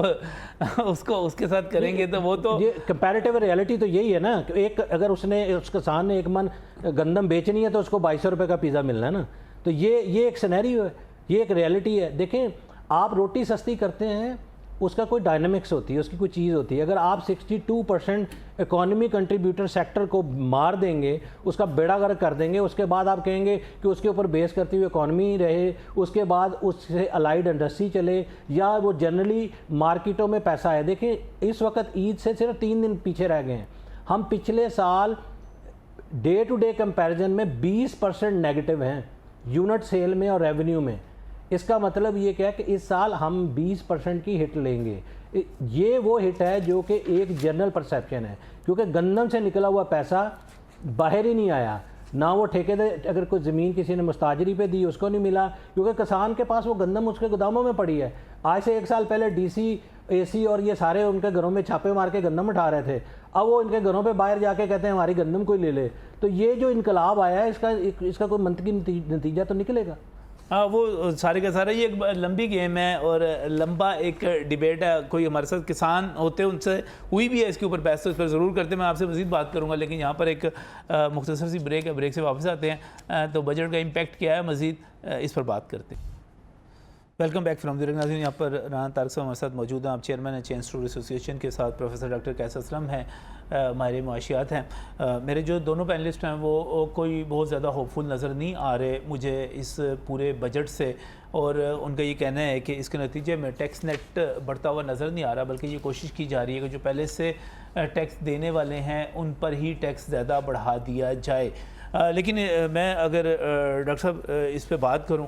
[SPEAKER 1] उसको उसके साथ करेंगे तो वो तो
[SPEAKER 3] ये कंपैरेटिव रियलिटी तो यही है ना कि एक अगर उस किसान ने 1 मन गंदम बेचनी है तो उसको 2200 रुपये का पिज़्ज़ा मिलना है ना। तो ये एक सिनेरियो है, ये एक रियलिटी है। देखें, आप रोटी सस्ती करते हैं, उसका कोई डायनामिक्स होती है, उसकी कोई चीज़ होती है। अगर आप 62% इकोनॉमी कंट्रीब्यूटर सेक्टर को मार देंगे, उसका बेड़ा गर्क कर देंगे, उसके बाद आप कहेंगे कि उसके ऊपर बेस करती हुई इकोनॉमी रहे, उसके बाद उससे अलाइड इंडस्ट्री चले, या वो जनरली मार्केटों में पैसा है। देखिए, इस वक्त ईद से सिर्फ 3 दिन पीछे रह गए हैं। हम पिछले साल डे टू डे कंपैरिजन में 20% नेगेटिव हैं यूनिट सेल में और रेवेन्यू में। इसका मतलब ये क्या है कि इस साल हम 20% की हिट लेंगे। ये वो हिट है जो कि एक जनरल परसेप्शन है, क्योंकि गंदम से निकला हुआ पैसा बाहर ही नहीं आया ना। वो ठेकेदार, अगर कोई ज़मीन किसी ने मुस्ताजरी पे दी उसको नहीं मिला, क्योंकि किसान के पास वो गंदम उसके गोदामों में पड़ी है। आज से 1 साल पहले डीसी, एसी और ये सारे उनके घरों में छापे मार के गंदम उठा रहे थे। अब वो इनके घरों पे बाहर जाके कहते हैं हमारी गंदम कोई ले ले। तो ये जो इनकलाब आया है, इसका कोई मंतकी नतीजा तो निकलेगा।
[SPEAKER 1] हाँ, वो सारे का सारा ये एक लंबी गेम है और लंबा एक डिबेट है। कोई हमारे साथ किसान होते हैं, उनसे हुई भी है इसके ऊपर बहस, तो इस पर ज़रूर करते हैं। मैं आपसे मज़ीद बात करूंगा, लेकिन यहाँ पर एक मुख्तसर सी ब्रेक है, ब्रेक से वापस आते हैं। तो बजट का इम्पैक्ट क्या है, मज़ीद इस पर बात करते हैं। वेलकम बैक फ्रॉम द नाज़रीन। यहाँ पर राना तारक साहब हमारे साथ मौजूद हैं। आप चेयरमैन हैं चेन स्टोर एसोसिएशन के, साथ प्रोफेसर डॉक्टर कैसर असलम हैं, माहिर मुआशियात हैं। मेरे जो दोनों पैनलिस्ट हैं वो कोई बहुत ज़्यादा होपफुल नज़र नहीं आ रहे मुझे इस पूरे बजट से, और उनका ये कहना है कि इसके नतीजे में टैक्स नेट बढ़ता हुआ नज़र नहीं आ रहा, बल्कि ये कोशिश की जा रही है कि जो पहले से टैक्स देने वाले हैं उन पर ही टैक्स ज़्यादा बढ़ा दिया जाए। लेकिन मैं अगर डॉक्टर साहब इस पे बात करूं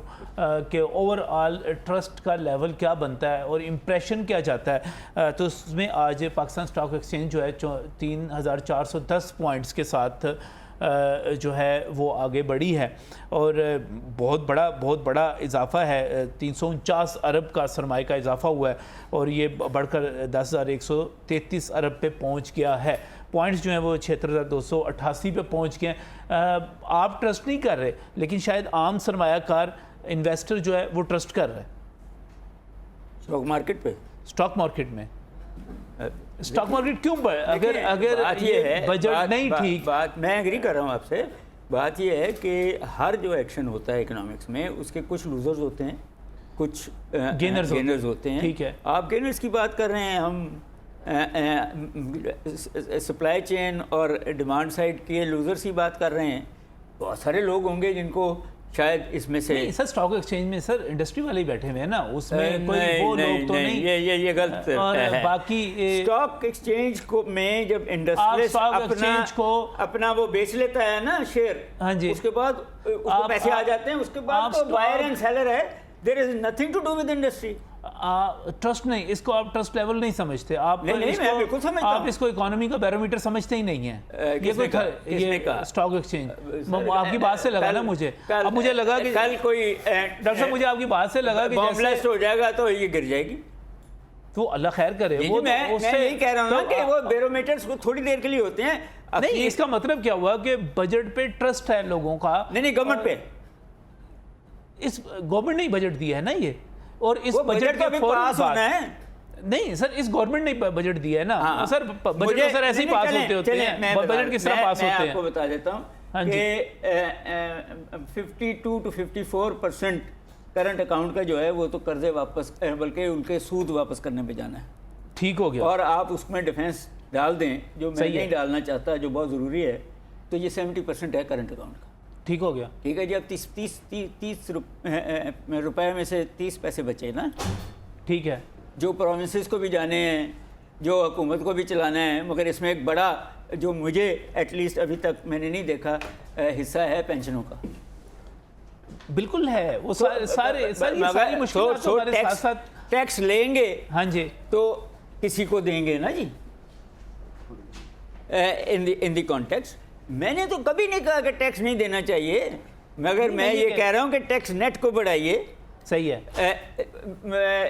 [SPEAKER 1] कि ओवरऑल ट्रस्ट का लेवल क्या बनता है और इम्प्रेशन क्या जाता है, तो उसमें आज पाकिस्तान स्टॉक एक्सचेंज जो है 3410 पॉइंट्स के साथ जो है वो आगे बढ़ी है, और बहुत बड़ा इजाफा है। 349 अरब का सरमाए का इजाफा हुआ है, और ये बढ़कर 10,133 अरब पे पहुंच गया है। पॉइंट्स जो हैं वो 76,288 पे पहुंच गए हैं। आप ट्रस्ट नहीं कर रहे, लेकिन शायद आम सरमायाकार इन्वेस्टर जो है वो ट्रस्ट कर रहा है
[SPEAKER 2] स्टॉक मार्केट पे,
[SPEAKER 1] स्टॉक मार्केट में। स्टॉक मार्केट क्यों अगर
[SPEAKER 2] बात ये है,
[SPEAKER 1] बजट नहीं ठीक,
[SPEAKER 2] बात मैं एग्री कर रहा हूँ आपसे। बात ये है कि हर जो एक्शन होता है इकोनॉमिक्स में, उसके कुछ लूजर्स होते हैं, कुछ गेनर्स होते हैं।
[SPEAKER 1] ठीक है,
[SPEAKER 2] आप गेनर्स की बात कर रहे हैं, हम सप्लाई चेन और डिमांड साइड के लूजर्स की बात कर रहे हैं। बहुत सारे लोग होंगे जिनको शायद इसमें से
[SPEAKER 1] सर स्टॉक एक्सचेंज में सर इंडस्ट्री वाले ही बैठे हुए हैं ना, उसमें कोई वो लोग तो नहीं।
[SPEAKER 2] ये गलत है।
[SPEAKER 1] बाकी
[SPEAKER 2] स्टॉक एक्सचेंज को में जब इंडस्ट्रियलिस्ट अपना वो बेच लेता है ना शेयर,
[SPEAKER 1] हाँ जी,
[SPEAKER 2] उसके बाद उसको पैसे आ जाते हैं, उसके बाद तो बायर एंड सेलर है, there is nothing to do with industry.
[SPEAKER 1] Trust नहीं, इसको आप ट्रस्ट लेवल नहीं समझते। आप
[SPEAKER 2] नहीं, मैं बिल्कुल समझता हूं।
[SPEAKER 1] आप इसको इकोनॉमी का बैरोमीटर समझते ही नहीं है। ये स्टॉक एक्सचेंज आपकी बात से लगा ना मुझे, अब मुझे लगा कि
[SPEAKER 2] कल कोई
[SPEAKER 1] डॉक्टर साहब मुझे आपकी बात से लगा कि
[SPEAKER 2] बॉम्ब ब्लास्ट हो जाएगा तो ये गिर जाएगी।
[SPEAKER 1] तो अल्लाह खैर करे। वो
[SPEAKER 2] मैं यही कह रहा हूँ ना कि वो बैरोमीटर्स को थोड़ी देर के लिए होते हैं।
[SPEAKER 1] नहीं, इसका मतलब क्या हुआ कि बजट पे ट्रस्ट है लोगों का।
[SPEAKER 2] नहीं, गवर्नमेंट पे,
[SPEAKER 1] इस गवर्नमेंट ने ही बजट दिया है ना ये, और इस
[SPEAKER 2] बजट का भी पास होना है।
[SPEAKER 1] नहीं सर, इस गवर्नमेंट ने बजट दिया है ना। हाँ, सर बजट तो सर ऐसे ही पास होते हैं। बजट किस तरह पास होते हैं?
[SPEAKER 2] मैं आपको बता देता हूँ कि 52 to 54% करंट अकाउंट का जो है वो तो कर्जे वापस, बल्कि उनके सूद वापस करने पे जाना है।
[SPEAKER 1] ठीक हो गया।
[SPEAKER 2] और आप उसमें डिफेंस डाल दें, जो मैं नहीं डालना चाहता, जो बहुत ज़रूरी है, तो ये 70% है करंट अकाउंट का।
[SPEAKER 1] ठीक हो गया।
[SPEAKER 2] ठीक है जी। अब 30 रुपए में से 30 पैसे बचे ना। ठीक है, जो प्रोविंसेस को भी जाने हैं, जो हुकूमत को भी चलाना है, मगर इसमें एक बड़ा जो मुझे एटलीस्ट अभी तक मैंने नहीं देखा हिस्सा है पेंशनों का।
[SPEAKER 1] बिल्कुल है, वो सारी मुश्किल
[SPEAKER 2] टैक्स लेंगे,
[SPEAKER 1] हाँ जी,
[SPEAKER 2] तो किसी को देंगे ना जी। इन द कॉन्टेक्स्ट मैंने तो कभी नहीं कहा कि टैक्स नहीं देना चाहिए, मगर मैं ये कह रहा हूँ कि टैक्स नेट को बढ़ाइए।
[SPEAKER 1] सही है।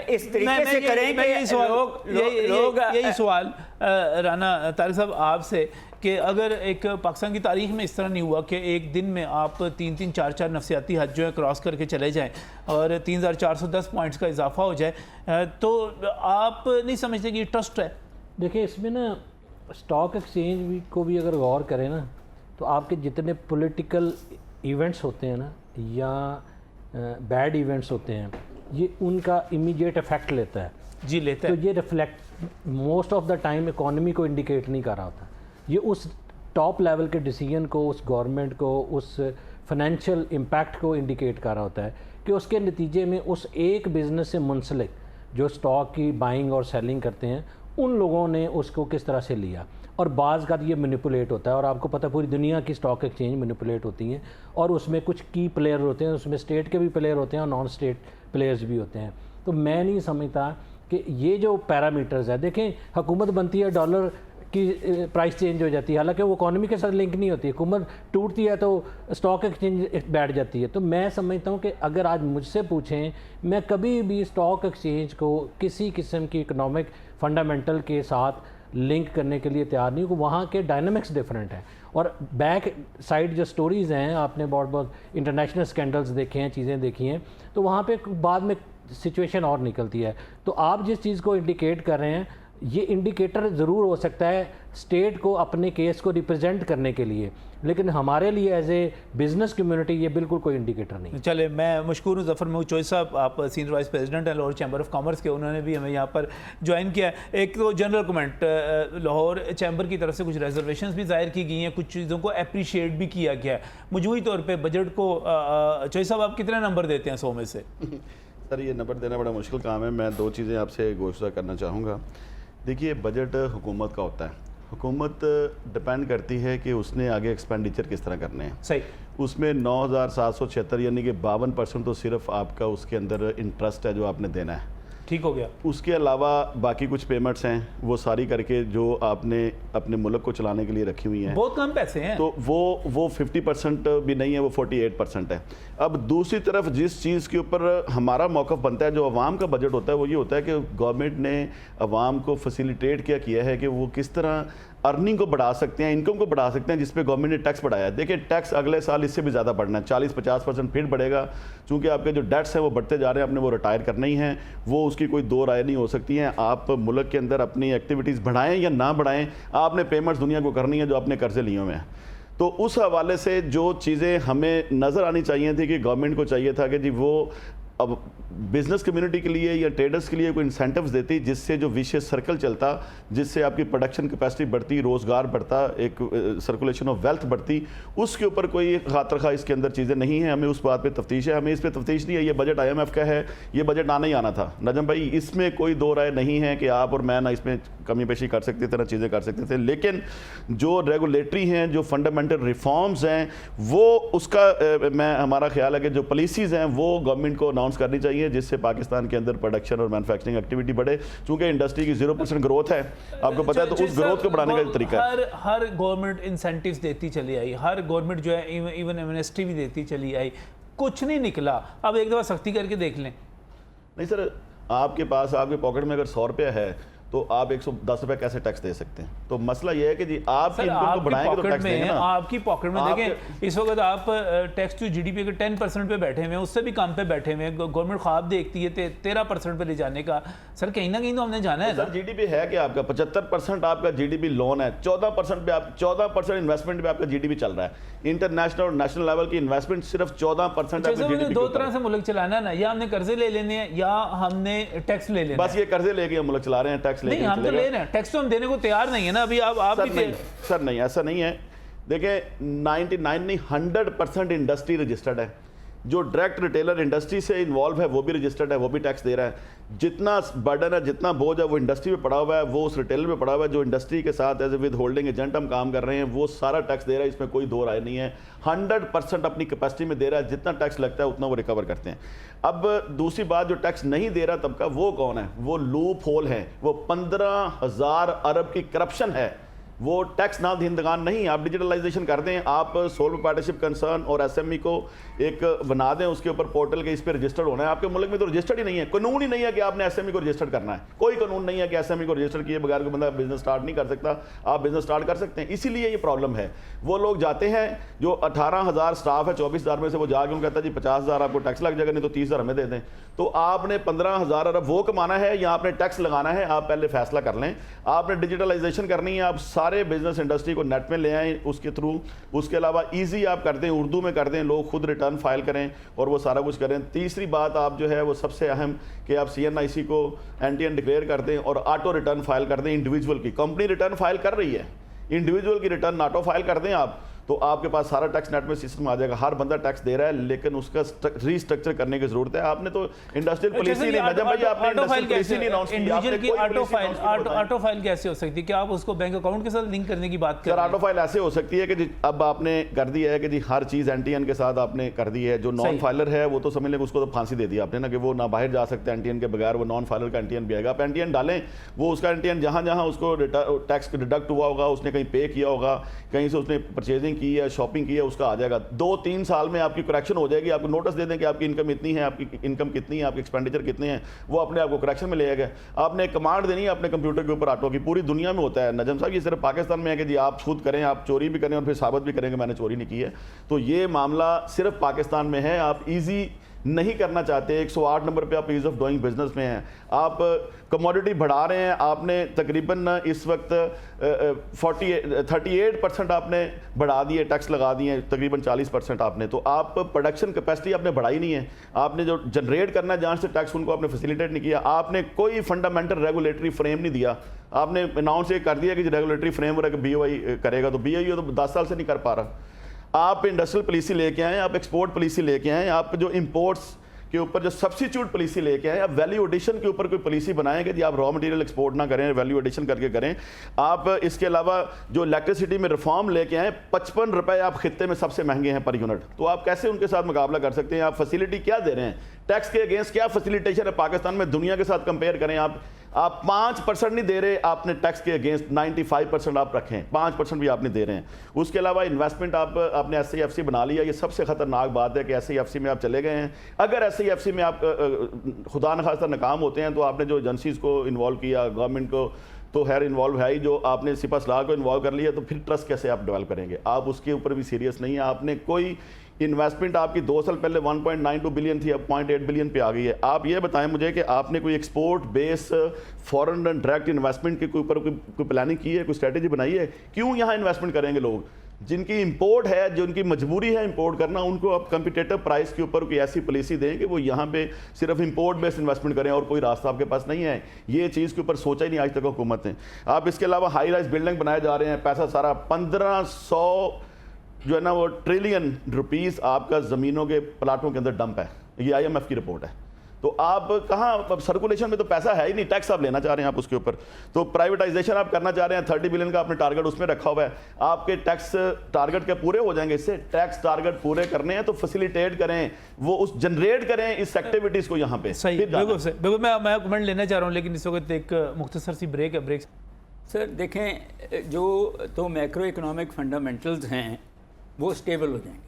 [SPEAKER 2] इस तरीके से करें कि
[SPEAKER 1] यही सवाल राना तारिक साहब आपसे कि अगर एक पाकिस्तान की तारीख में इस तरह नहीं हुआ कि एक दिन में आप 3-3, 4-4 नफसियाती हद जो है क्रॉस करके चले जाएं और 3410 पॉइंट्स का इजाफा हो जाए, तो आप नहीं समझते कि ट्रस्ट है? देखिए,
[SPEAKER 3] इसमें ना स्टॉक एक्सचेंज को भी अगर गौर करें ना, तो आपके जितने पॉलिटिकल इवेंट्स होते हैं ना या बैड इवेंट्स होते हैं, ये उनका इमीडिएट इफेक्ट लेता है।
[SPEAKER 1] जी, लेता है।
[SPEAKER 3] तो ये reflect most of the time economy को इंडिकेट नहीं कर रहा होता। ये उस टॉप लेवल के डिसीजन को, उस गवर्नमेंट को, उस फाइनेंशियल इम्पैक्ट को इंडिकेट कर रहा होता है कि उसके नतीजे में उस एक बिज़नेस से मुंसलिक जो स्टॉक की बाइंग और सेलिंग करते हैं, उन लोगों ने उसको किस तरह से लिया। और बाज़ का ये मैनिपुलेट होता है, और आपको पता है पूरी दुनिया की स्टॉक एक्सचेंज मैनिपुलेट होती हैं, और उसमें कुछ की प्लेयर होते हैं, उसमें स्टेट के भी प्लेयर होते हैं और नॉन स्टेट प्लेयर्स भी होते हैं। तो मैं नहीं समझता कि ये जो पैरामीटर्स है, देखें हुकूमत बनती है, डॉलर की प्राइस चेंज हो जाती है, हालांकि वो इकोनॉमी के साथ लिंक नहीं होती। हुकूमत टूटती है तो स्टॉक एक्सचेंज बैठ जाती है। तो मैं समझता हूँ कि अगर आज मुझसे पूछें, मैं कभी भी स्टॉक एक्सचेंज को किसी किस्म की इकोनॉमिक फंडामेंटल के साथ लिंक करने के लिए तैयार नहीं हूँ। वहाँ के डायनामिक्स डिफरेंट हैं, और बैक साइड जो स्टोरीज़ हैं, आपने बहुत इंटरनेशनल स्कैंडल्स देखे हैं, चीज़ें देखी हैं, तो वहाँ पे बाद में सिचुएशन और निकलती है। तो आप जिस चीज़ को इंडिकेट कर रहे हैं, ये इंडिकेटर ज़रूर हो सकता है स्टेट को अपने केस को रिप्रेजेंट करने के लिए, लेकिन हमारे लिए एज ए बिज़नेस कम्युनिटी ये बिल्कुल कोई इंडिकेटर नहीं।
[SPEAKER 1] चले, मैं मशकूर हूँ ज़फ़र महमूद चोइस साहब, आप सीनियर वाइस प्रेसिडेंट हैं लाहौर चैम्बर ऑफ कॉमर्स के, उन्होंने भी हमें यहाँ पर ज्वाइन किया है। एक तो जनरल कमेंट, लाहौर चैम्बर की तरफ से कुछ रिजर्वेशंस भी ज़ाहिर की गई हैं, कुछ चीज़ों को अप्रिशिएट भी किया गया है। मजमूई तौर पर बजट को चोइस साहब आप कितना नंबर देते हैं 100 में से?
[SPEAKER 4] सर, ये नंबर देना बड़ा मुश्किल काम है। मैं दो चीज़ें आपसे गुज़ार करना चाहूँगा। देखिए, बजट हुकूमत का होता है। हुकूमत डिपेंड करती है कि उसने आगे एक्सपेंडिचर किस तरह करने हैं।
[SPEAKER 1] सही।
[SPEAKER 4] उसमें 9776 यानी कि 52% तो सिर्फ आपका उसके अंदर इंटरेस्ट है जो आपने देना है।
[SPEAKER 1] ठीक हो गया।
[SPEAKER 4] उसके अलावा बाकी कुछ पेमेंट्स हैं, वो सारी करके जो आपने अपने मुल्क को चलाने के लिए रखी हुई हैं,
[SPEAKER 1] बहुत कम पैसे हैं, तो
[SPEAKER 4] वो 50% भी नहीं है, वो 48% है। अब दूसरी तरफ जिस चीज़ के ऊपर हमारा मौक़िफ़ बनता है, जो अवाम का बजट होता है, वो ये होता है कि गवर्नमेंट ने अवाम को फैसिलिटेट क्या किया है कि वो किस तरह अर्निंग को बढ़ा सकते हैं, इनकम को बढ़ा सकते हैं, जिस पे गवर्नमेंट ने टैक्स बढ़ाया है। देखिए, टैक्स अगले साल इससे भी ज़्यादा बढ़ना है, 40-50% फिर बढ़ेगा, चूँकि आपके जो डेट्स हैं वो बढ़ते जा रहे हैं, आपने वो रिटायर करना ही है, वो उसकी कोई दो राय नहीं हो सकती हैं। आप मुल्क के अंदर अपनी एक्टिविटीज़ बढ़ाएं या ना बढ़ाएं, आपने पेमेंट्स दुनिया को करनी है जो आपने कर्जे लिए हुए हैं। तो उस हवाले से जो चीज़ें हमें नज़र आनी चाहिए थी कि गवर्नमेंट को चाहिए था कि जी वो अब बिज़नेस कम्युनिटी के लिए या ट्रेडर्स के लिए कोई इंसेंटिव्स देती, जिससे जो विशेष सर्कल चलता, जिससे आपकी प्रोडक्शन कैपेसिटी बढ़ती, रोज़गार बढ़ता, एक सर्कुलेशन ऑफ वेल्थ बढ़ती। उसके ऊपर कोई खातर खा इसके अंदर चीज़ें नहीं हैं। हमें उस बात पे तफ्तीश है, हमें इस पर तफ्तीश नहीं है। ये बजट IMF का है, ये बजट आना ही आना था। नजम भाई, इसमें कोई दो राय नहीं है कि आप और मैं ना इसमें कमी पेशी कर सकते थे, ना चीज़ें कर सकते थे, लेकिन जो रेगुलेटरी हैं, जो फंडामेंटल रिफॉर्म्स हैं, वो उसका मैं हमारा ख्याल है कि जो पॉलिसीज़ हैं वो गवर्नमेंट को अनाउंस करनी चाहिए, जिससे पाकिस्तान के अंदर प्रोडक्शन और मैन्युफैक्चरिंग एक्टिविटी बढ़े। चूंकि इंडस्ट्री की 0% ग्रोथ है, आपको पता है, तो उस ग्रोथ को बढ़ाने का तरीका है।
[SPEAKER 1] हर गवर्नमेंट इंसेंटिव्स देती चली आई, हर गवर्नमेंट जो है इवन एमनेस्टी भी देती चली आई, कुछ नहीं निकला। अब एक दफ़ा सख्ती करके देख लें।
[SPEAKER 4] नहीं सर, आपके पास आपके पॉकेट में अगर 100 रुपया है तो आप 110 रुपए कैसे टैक्स दे सकते हैं? तो मसला यह है कि जी आपकी इनकम को बढ़ाएंगे तो टैक्स देंगे ना।
[SPEAKER 1] आपकी पॉकेट में देखें, इस वक्त आप टैक्स टू GDP के 10% पे बैठे हुए हैं, उससे भी कम पे बैठे हुए हैं। गवर्नमेंट ख्वाब देखती है 13% पे ले जाने का। सर, कहीं ना कहीं तो हमने जाना है।
[SPEAKER 4] सर, GDP है कि आपका 75% आपका GDP लोन है, 14% पे आप 14% इन्वेस्टमेंट पे आपका GDP चल रहा है। इंटरनेशनल और नेशनल लेवल की इन्वेस्टमेंट सिर्फ 14%
[SPEAKER 1] दो तरह से मुल्क चलाना है ना, या हमने कर्जे ले लेने हैं या हमने टैक्स ले लेना।
[SPEAKER 4] बस ये कर्जे लेके हम मुल्क चला रहे हैं, टैक्स
[SPEAKER 1] नहीं, हम तो ले रहे हैं, टैक्स तो हम देने को तैयार नहीं है ना अभी। आप
[SPEAKER 4] सर नहीं, ऐसा नहीं है। देखिए, 99 नहीं 100% इंडस्ट्री रजिस्टर्ड है। जो डायरेक्ट रिटेलर इंडस्ट्री से इन्वॉल्व है वो भी रजिस्टर्ड है, वो भी टैक्स दे रहा है। जितना बर्डन है, जितना बोझ है वो इंडस्ट्री पे पड़ा हुआ है, वो उस रिटेलर पे पड़ा हुआ है। जो इंडस्ट्री के साथ as a withholding agent हम काम कर रहे हैं, वो सारा टैक्स दे रहा है, इसमें कोई दो राय नहीं है। 100% अपनी कैपेसिटी में दे रहा है, जितना टैक्स लगता है उतना वो रिकवर करते हैं। अब दूसरी बात, जो टैक्स नहीं दे रहा तबका वो कौन है? वो लूप होल है, वो 15,000 अरब की करप्शन है वो टैक्स ना दहिंदगान नहीं, आप डिजिटलाइजेशन कर दें, आप सोल प्रोप्राइटरशिप कंसर्न और एसएमई को एक बना दें, उसके ऊपर पोर्टल के इस पर रजिस्टर्ड होना है। आपके मुल्क में तो रजिस्टर्ड ही नहीं है, कानून ही नहीं है कि आपने एसएमई को रजिस्टर्ड करना है, कोई कानून नहीं है कि एसएमई को रजिस्टर किए बगैर कोई बंदा बिजनेस स्टार्ट नहीं कर सकता। आप बिजनेस स्टार्ट कर सकते हैं, इसीलिए ये प्रॉब्लम है। वो लोग जाते हैं जो 18,000 स्टाफ है, 24,000 में से वो जाके उनको कहता है जी 50,000 आपको टैक्स लग जाएगा, नहीं तो 30,000 हमें दे दें। तो आपने 15,000 अरब वो कमाना है या आपने टैक्स लगाना है, आप पहले फैसला कर लें। आपने डिजिटलाइजेशन करनी है, आप सारे बिजनेस इंडस्ट्री को नेट में ले आएँ उसके थ्रू। उसके अलावा ईजी आप कर दें, उर्दू में कर दें, लोग खुद रिटर्न फाइल करें और वो सारा कुछ करें। तीसरी बात आप जो है वो सबसे अहम कि आप CNIC को NTN डिक्लेयर कर दें और ऑटो रिटर्न फाइल कर दें। इंडिविजुअल की कंपनी रिटर्न फाइल कर रही है, इंडिविजुअल की रिटर्न ऑटो फाइल कर दें आप, तो आपके पास सारा टैक्स नेट में सिस्टम आ जाएगा। हर बंदा टैक्स दे रहा है, लेकिन उसका रीस्ट्रक्चर करने की जरूरत है। आपने तो इंडस्ट्रियल पॉलिसी नहीं, नजम भाई आपने इंडस्ट्रियल पॉलिसी नहीं अनाउंस की,
[SPEAKER 1] इंडिविजुअल की ऑटो फाइल कैसे हो सकती है? क्या आप उसको बैंक अकाउंट के साथ लिंक करने की बात कर रहे हैं?
[SPEAKER 4] ऑटो फाइल ऐसे हो सकती है कि जी अब आपने कर दिया है कि जी हर चीज़ NTN के साथ आपने कर दी है। जो नॉन फाइलर है वो तो समझ लें उसको तो फांसी दे दी आपने ना, कि वो ना बाहर जा सकते NTN के बगैर, वो नॉन फाइलर का NTN भी आएगा। आप NTN डालें, वो उसका NTN जहाँ उसको टैक्स डिडक्ट हुआ होगा, उसने कहीं पे किया होगा, कहीं से उसने परचेजिंग की है, शॉपिंग की है, उसका आ जाएगा। 2-3 साल में आपकी करेक्शन हो जाएगी। आपको नोटिस दे दें कि आपकी इनकम इतनी है, आपकी इनकम कितनी है, आपके एक्सपेंडिचर कितने हैं, वो अपने आपको करेक्शन में ले आएगा। आपने कमांड देनी है अपने कंप्यूटर के ऊपर ऑटो की। पूरी दुनिया में होता है नजम साहब, ये सिर्फ पाकिस्तान में है कि जी आप खुद करें, आप चोरी भी करें और फिर साबित भी करें कि मैंने चोरी नहीं की है। तो ये मामला सिर्फ पाकिस्तान में है। आप ईजी नहीं करना चाहते, 108 नंबर पे आप ईज ऑफ डूइंग बिजनेस में हैं, आप कमोडिटी बढ़ा रहे हैं। आपने तकरीबन इस वक्त 38% आपने बढ़ा दिए, टैक्स लगा दिए, तकरीबन 40% आपने। तो आप प्रोडक्शन कैपेसिटी आपने बढ़ाई नहीं है। आपने जो जनरेट करना है जहाँ से टैक्स, उनको आपने फैसिलिटेट नहीं किया। आपने कोई फंडामेंटल रेगुलेटरी फ्रेम नहीं दिया। आपने अनाउंस ये कर दिया कि रेगुलेटरी फ्रेमवर्क BOI करेगा, तो BOI तो 10 साल से नहीं कर पा रहा। आप इंडस्ट्रियल पॉलिसी लेके आए, आप एक्सपोर्ट पॉलिसी लेके आए, आप जो इंपोर्ट्स के ऊपर जो सब्सिट्यूट पॉलिसी लेके आए, आप वैल्यू एडिशन के ऊपर कोई पॉलिसी बनाएं कि आप रॉ मटेरियल एक्सपोर्ट ना करें, वैल्यू एडिशन करके करें। आप इसके अलावा जो इलेक्ट्रिसिटी में रिफॉर्म लेके आए, 55 रुपए आप खित्ते में सबसे महंगे हैं पर यूनिट, तो आप कैसे उनके साथ मुकाबला कर सकते हैं? आप फैसिलिटी क्या दे रहे हैं? टैक्स के अगेंस्ट क्या फैसिलिटेशन है पाकिस्तान में? दुनिया के साथ कंपेयर करें, आप 5% नहीं दे रहे, आपने टैक्स के अगेंस्ट 95% आप रखें, 5% भी आप नहीं दे रहे हैं। उसके अलावा इन्वेस्टमेंट आपने SAFC बना लिया। ये सबसे खतरनाक बात है कि SAFC में आप चले गए हैं। अगर SAFC में आप खुदा न खास्ता नाकाम होते हैं, तो आपने जो एजेंसीज को इन्वॉल्व किया, गवर्नमेंट को तो खैर इन्वॉल्व है ही, जो आपने सिपा सलाह को इन्वॉल्व कर लिया, तो फिर ट्रस्ट कैसे आप डेवलप करेंगे? आप उसके ऊपर भी सीरियस नहीं है। आपने कोई इन्वेस्टमेंट आपकी 2 साल पहले 1.92 बिलियन थी, अब 0.8 बिलियन पे आ गई है। आप ये बताएं मुझे कि आपने कोई export base foreign direct investment के ऊपर कोई प्लानिंग की है, कोई स्ट्रेटेजी बनाई है? क्यों यहाँ इन्वेस्टमेंट करेंगे लोग? जिनकी इंपोर्ट है, जो उनकी मजबूरी है इंपोर्ट करना, उनको आप कंपिटेटिव प्राइस के ऊपर कोई ऐसी पॉलिसी दें कि वो यहाँ पे सिर्फ इंपोर्ट बेस्ड इन्वेस्टमेंट करें, और कोई रास्ता आपके पास नहीं है। ये चीज़ के ऊपर सोचा ही नहीं आज तक हुकूमत ने। आप इसके अलावा हाई राइज बिल्डिंग बनाए जा रहे हैं, पैसा सारा 1500 जो है ना वो ट्रिलियन रुपीस आपका ज़मीनों के प्लाटों के अंदर डंप है। ये IMF की रिपोर्ट है। तो आप कहाँ, सर्कुलेशन में तो पैसा है ही नहीं, टैक्स आप लेना चाह रहे हैं आप उसके ऊपर। तो प्राइवेटाइजेशन आप करना चाह रहे हैं, 30 बिलियन का आपने टारगेट उसमें रखा हुआ है। आपके टैक्स टारगेट के पूरे हो जाएंगे इससे? टैक्स टारगेट पूरे करने हैं तो फैसिलिटेट करें, वो उस जनरेट करें इस एक्टिविटीज़ को यहाँ पे।
[SPEAKER 1] सही, बिल्कुल मैं कमेंट लेना चाह रहा हूँ, लेकिन इस वक्त एक मुख्तसर सी ब्रेक है। ब्रेक
[SPEAKER 2] सर देखें, जो तो मैक्रो इकोनॉमिक फंडामेंटल्स हैं वो स्टेबल हो जाएंगे,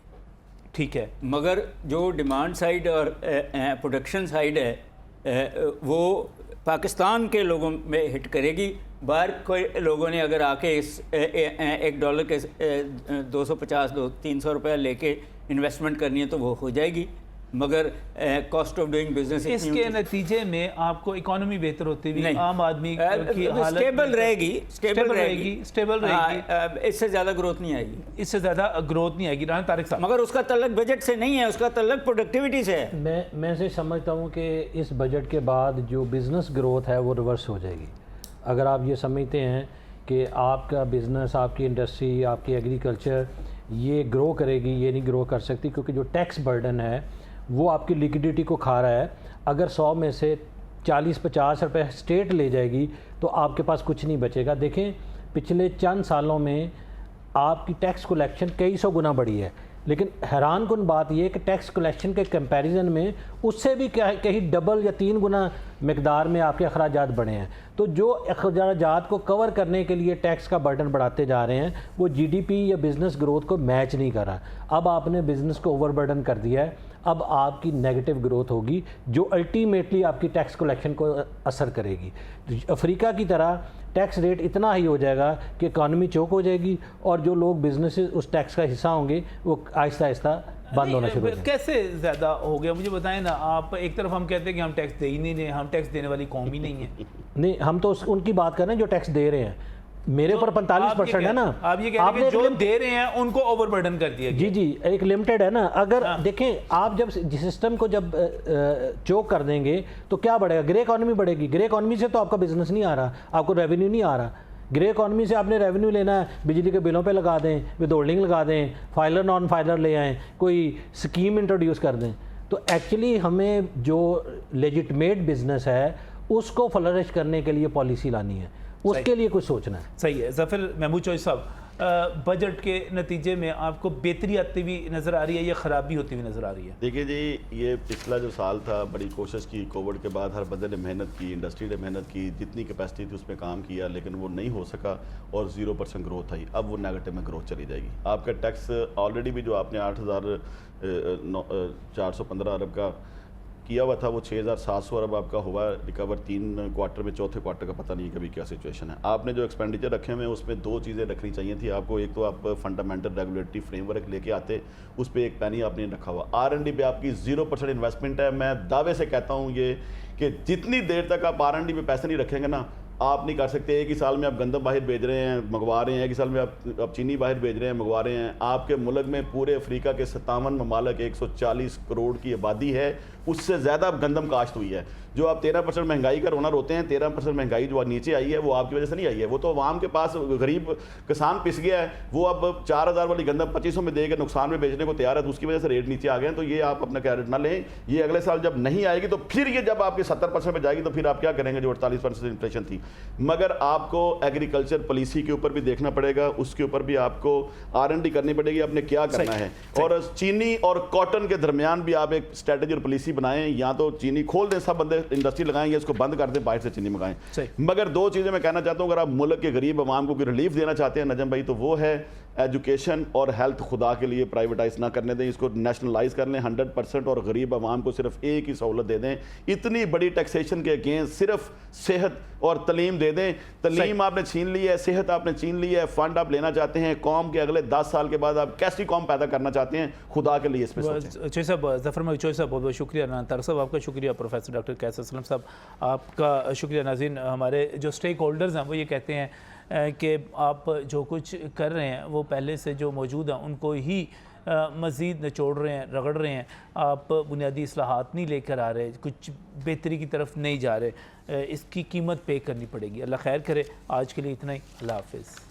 [SPEAKER 1] ठीक है,
[SPEAKER 2] मगर जो डिमांड साइड और प्रोडक्शन साइड है वो पाकिस्तान के लोगों में हिट करेगी। बाहर कोई लोगों ने अगर आके इस $1 के 250-300 रुपये लेके इन्वेस्टमेंट करनी है तो वो हो जाएगी, मगर कॉस्ट ऑफ डूइंग बिजनेस
[SPEAKER 1] इसके नतीजे में आपको इकोनॉमी बेहतर होती हुई आम आदमी की हालत
[SPEAKER 2] स्टेबल रहेगी, इससे ज़्यादा ग्रोथ नहीं आएगी,
[SPEAKER 1] इससे ज़्यादा ग्रोथ नहीं आएगी। राना तारिक साहब,
[SPEAKER 2] मगर उसका तल्लक बजट से नहीं है, उसका तल्लक प्रोडक्टिविटी से है।
[SPEAKER 3] मैं से समझता हूँ कि इस बजट के बाद जो बिज़नेस ग्रोथ है वो रिवर्स हो जाएगी। अगर आप ये समझते हैं कि आपका बिज़नेस, आपकी इंडस्ट्री, आपकी एग्रीकल्चर ये ग्रो करेगी, ये नहीं ग्रो कर सकती, क्योंकि जो टैक्स बर्डन है वो आपकी लिक्विडिटी को खा रहा है। अगर 100 में से 40-50 रुपये स्टेट ले जाएगी तो आपके पास कुछ नहीं बचेगा। देखें, पिछले चंद सालों में आपकी टैक्स कलेक्शन कई सौ गुना बढ़ी है, लेकिन हैरान कुन बात यह है कि टैक्स कलेक्शन के कंपैरिजन में उससे भी कहीं डबल या 3 गुना मकदार में आपके अखराजात बढ़े हैं। तो जो अखराजात को कवर करने के लिए टैक्स का बर्डन बढ़ाते जा रहे हैं वो जीडीपी या बिज़नेस ग्रोथ को मैच नहीं कर रहा। अब आपने बिज़नेस को ओवर बर्डन कर दिया है, अब आपकी नेगेटिव ग्रोथ होगी जो अल्टीमेटली आपकी टैक्स कलेक्शन को असर करेगी। अफ्रीका की तरह टैक्स रेट इतना हाई हो जाएगा कि इकॉनमी चोक हो जाएगी और जो लोग बिजनेसेस उस टैक्स का हिस्सा होंगे वो आहिस्ता आहिस्ता बंद होना शुरू हो जाएंगे।
[SPEAKER 1] कैसे ज़्यादा हो गया मुझे बताएं ना आप। एक तरफ हम कहते हैं कि हम टैक्स दे ही नहीं रहे, हम टैक्स देने वाली कौम ही नहीं है।
[SPEAKER 3] नहीं, हम तो उनकी बात कर रहे हैं जो टैक्स दे रहे हैं। मेरे ऊपर 45% है ना।
[SPEAKER 1] आप ये कह रहे हैं कि जो दे रहे हैं उनको ओवरबर्डन कर दिया गया।
[SPEAKER 3] जी जी, एक लिमिटेड है ना। अगर देखें आप जब सिस्टम को जब चोक कर देंगे तो क्या बढ़ेगा? ग्रे इकॉनमी बढ़ेगी। ग्रे इकॉनमी से तो आपका बिजनेस नहीं आ रहा, आपको रेवेन्यू नहीं आ रहा। ग्रे इकॉनमी से आपने रेवेन्यू लेना है, बिजली के बिलों पे लगा दें, विद होल्डिंग लगा दें, फाइलर नॉन फाइलर ले आएँ, कोई स्कीम इंट्रोड्यूस कर दें। तो एक्चुअली हमें जो लेजिटमेट बिजनेस है उसको फ्लरिश करने के लिए पॉलिसी लानी है, उसके लिए कुछ सोचना है।
[SPEAKER 1] सही है। ज़फ़र महमूद चौधरी साहब, बजट के नतीजे में आपको बेहतरी आती हुई नज़र आ रही है या ख़राबी होती हुई नज़र आ रही है?
[SPEAKER 4] देखिए जी, ये पिछला जो साल था बड़ी कोशिश की, कोविड के बाद हर बंदे ने मेहनत की, इंडस्ट्री ने मेहनत की, जितनी कैपेसिटी थी उसमें काम किया, लेकिन वो नहीं हो सका और 0% ग्रोथ आई। अब वो नेगेटिव में ग्रोथ चली जाएगी। आपका टैक्स ऑलरेडी भी जो आपने 8,415 अरब का किया हुआ था वो 6,700 अरब आपका हुआ रिकवर 3 क्वार्टर में। चौथे क्वार्टर का पता नहीं कभी क्या सिचुएशन है। आपने जो एक्सपेंडिचर रखे हुए हैं उसमें 2 चीज़ें रखनी चाहिए थी आपको। एक तो आप फंडामेंटल रेगुलेटरी फ्रेमवर्क लेके आते, उस पर एक पैनी आपने रखा हुआ। R&D पे आपकी 0% इन्वेस्टमेंट है। मैं दावे से कहता हूँ ये कि जितनी देर तक आप R&D पे पैसे नहीं रखेंगे ना, आप नहीं कर सकते। एक ही साल में आप गंदम बाहर भेज रहे हैं, मंगवा रहे हैं, एक ही साल में आप चीनी बाहर भेज रहे हैं, मंगवा रहे हैं। आपके मुल्क में पूरे अफ्रीका के 57 ममालिक 140 करोड़ की आबादी है, उससे ज़्यादा गंदम काश्त हुई है। जो आप 13% महंगाई का रोना रोते हैं, 13% महंगाई जो नीचे आई है वो आपकी वजह से नहीं आई है। वो तो आवाम के पास गरीब किसान पिस गया है, वो अब 4,000 वाली गंदम 2500 में देकर नुकसान में बेचने को तैयार है, तो उसकी वजह से रेट नीचे आ गए हैं। तो ये आप अपना क्रेडिट ना लें। ये अगले साल जब नहीं आएगी तो फिर ये जब आपकी 70% पे जाएगी तो फिर आप क्या करेंगे? जो 48% इन्फ्लेशन थी। मगर आपको एग्रीकल्चर पॉलिसी के ऊपर भी देखना पड़ेगा, उसके ऊपर भी आपको R&D करनी पड़ेगी, आपने क्या करना है। और चीनी और कॉटन के दरमियान भी आप एक स्ट्रेटेजी और पॉलिसी बनाएं। या तो चीनी खोल दें, सब बंदे इंडस्ट्री लगाएंगे, इसको बंद कर दें, बाहर से चीनी मंगाएं। मगर 2 चीज़ें मैं कहना चाहता हूँ, अगर आप मुल्क के गरीब आवाम को कोई रिलीफ देना चाहते हैं नजम भाई, तो वो है एजुकेशन और हेल्थ खुदा के लिए प्राइवेटाइज ना करने दें, इसको नेशनलाइज कर लें 100% और गरीब आवाम को सिर्फ एक ही सहूलत दे दें। इतनी बड़ी टैक्सेशन के अगेंस्ट सिर्फ सेहत और तलीम दे दें। तलीम आपने छीन ली है, सेहत आपने छीन ली है, फंड आप लेना चाहते हैं कौम के अगले 10 साल के बाद आप कैसी कौम पैदा करना चाहते हैं, खुदा के लिए इस पर सोचें।
[SPEAKER 1] चौधरी साहब, ज़फ़र महमूद चौधरी साहब बहुत बहुत शुक्रिया। तारक साहब आपका शुक्रिया, प्रोफेसर डॉक्टर कैसर असलम साहब आपका शुक्रिया। नाज़रीन, हमारे जो स्टेक होल्डर्स हैं वो ये कहते हैं कि आप जो कुछ कर रहे हैं वो पहले से जो मौजूद हैं उनको ही मज़ीद निचोड़ रहे हैं, रगड़ रहे हैं। आप बुनियादी इस्लाहात नहीं लेकर आ रहे, कुछ बेहतरी की तरफ नहीं जा रहे। इसकी कीमत पे करनी पड़ेगी। अल्लाह खैर करे। आज के लिए इतना ही। अल्लाह हाफ़िज़।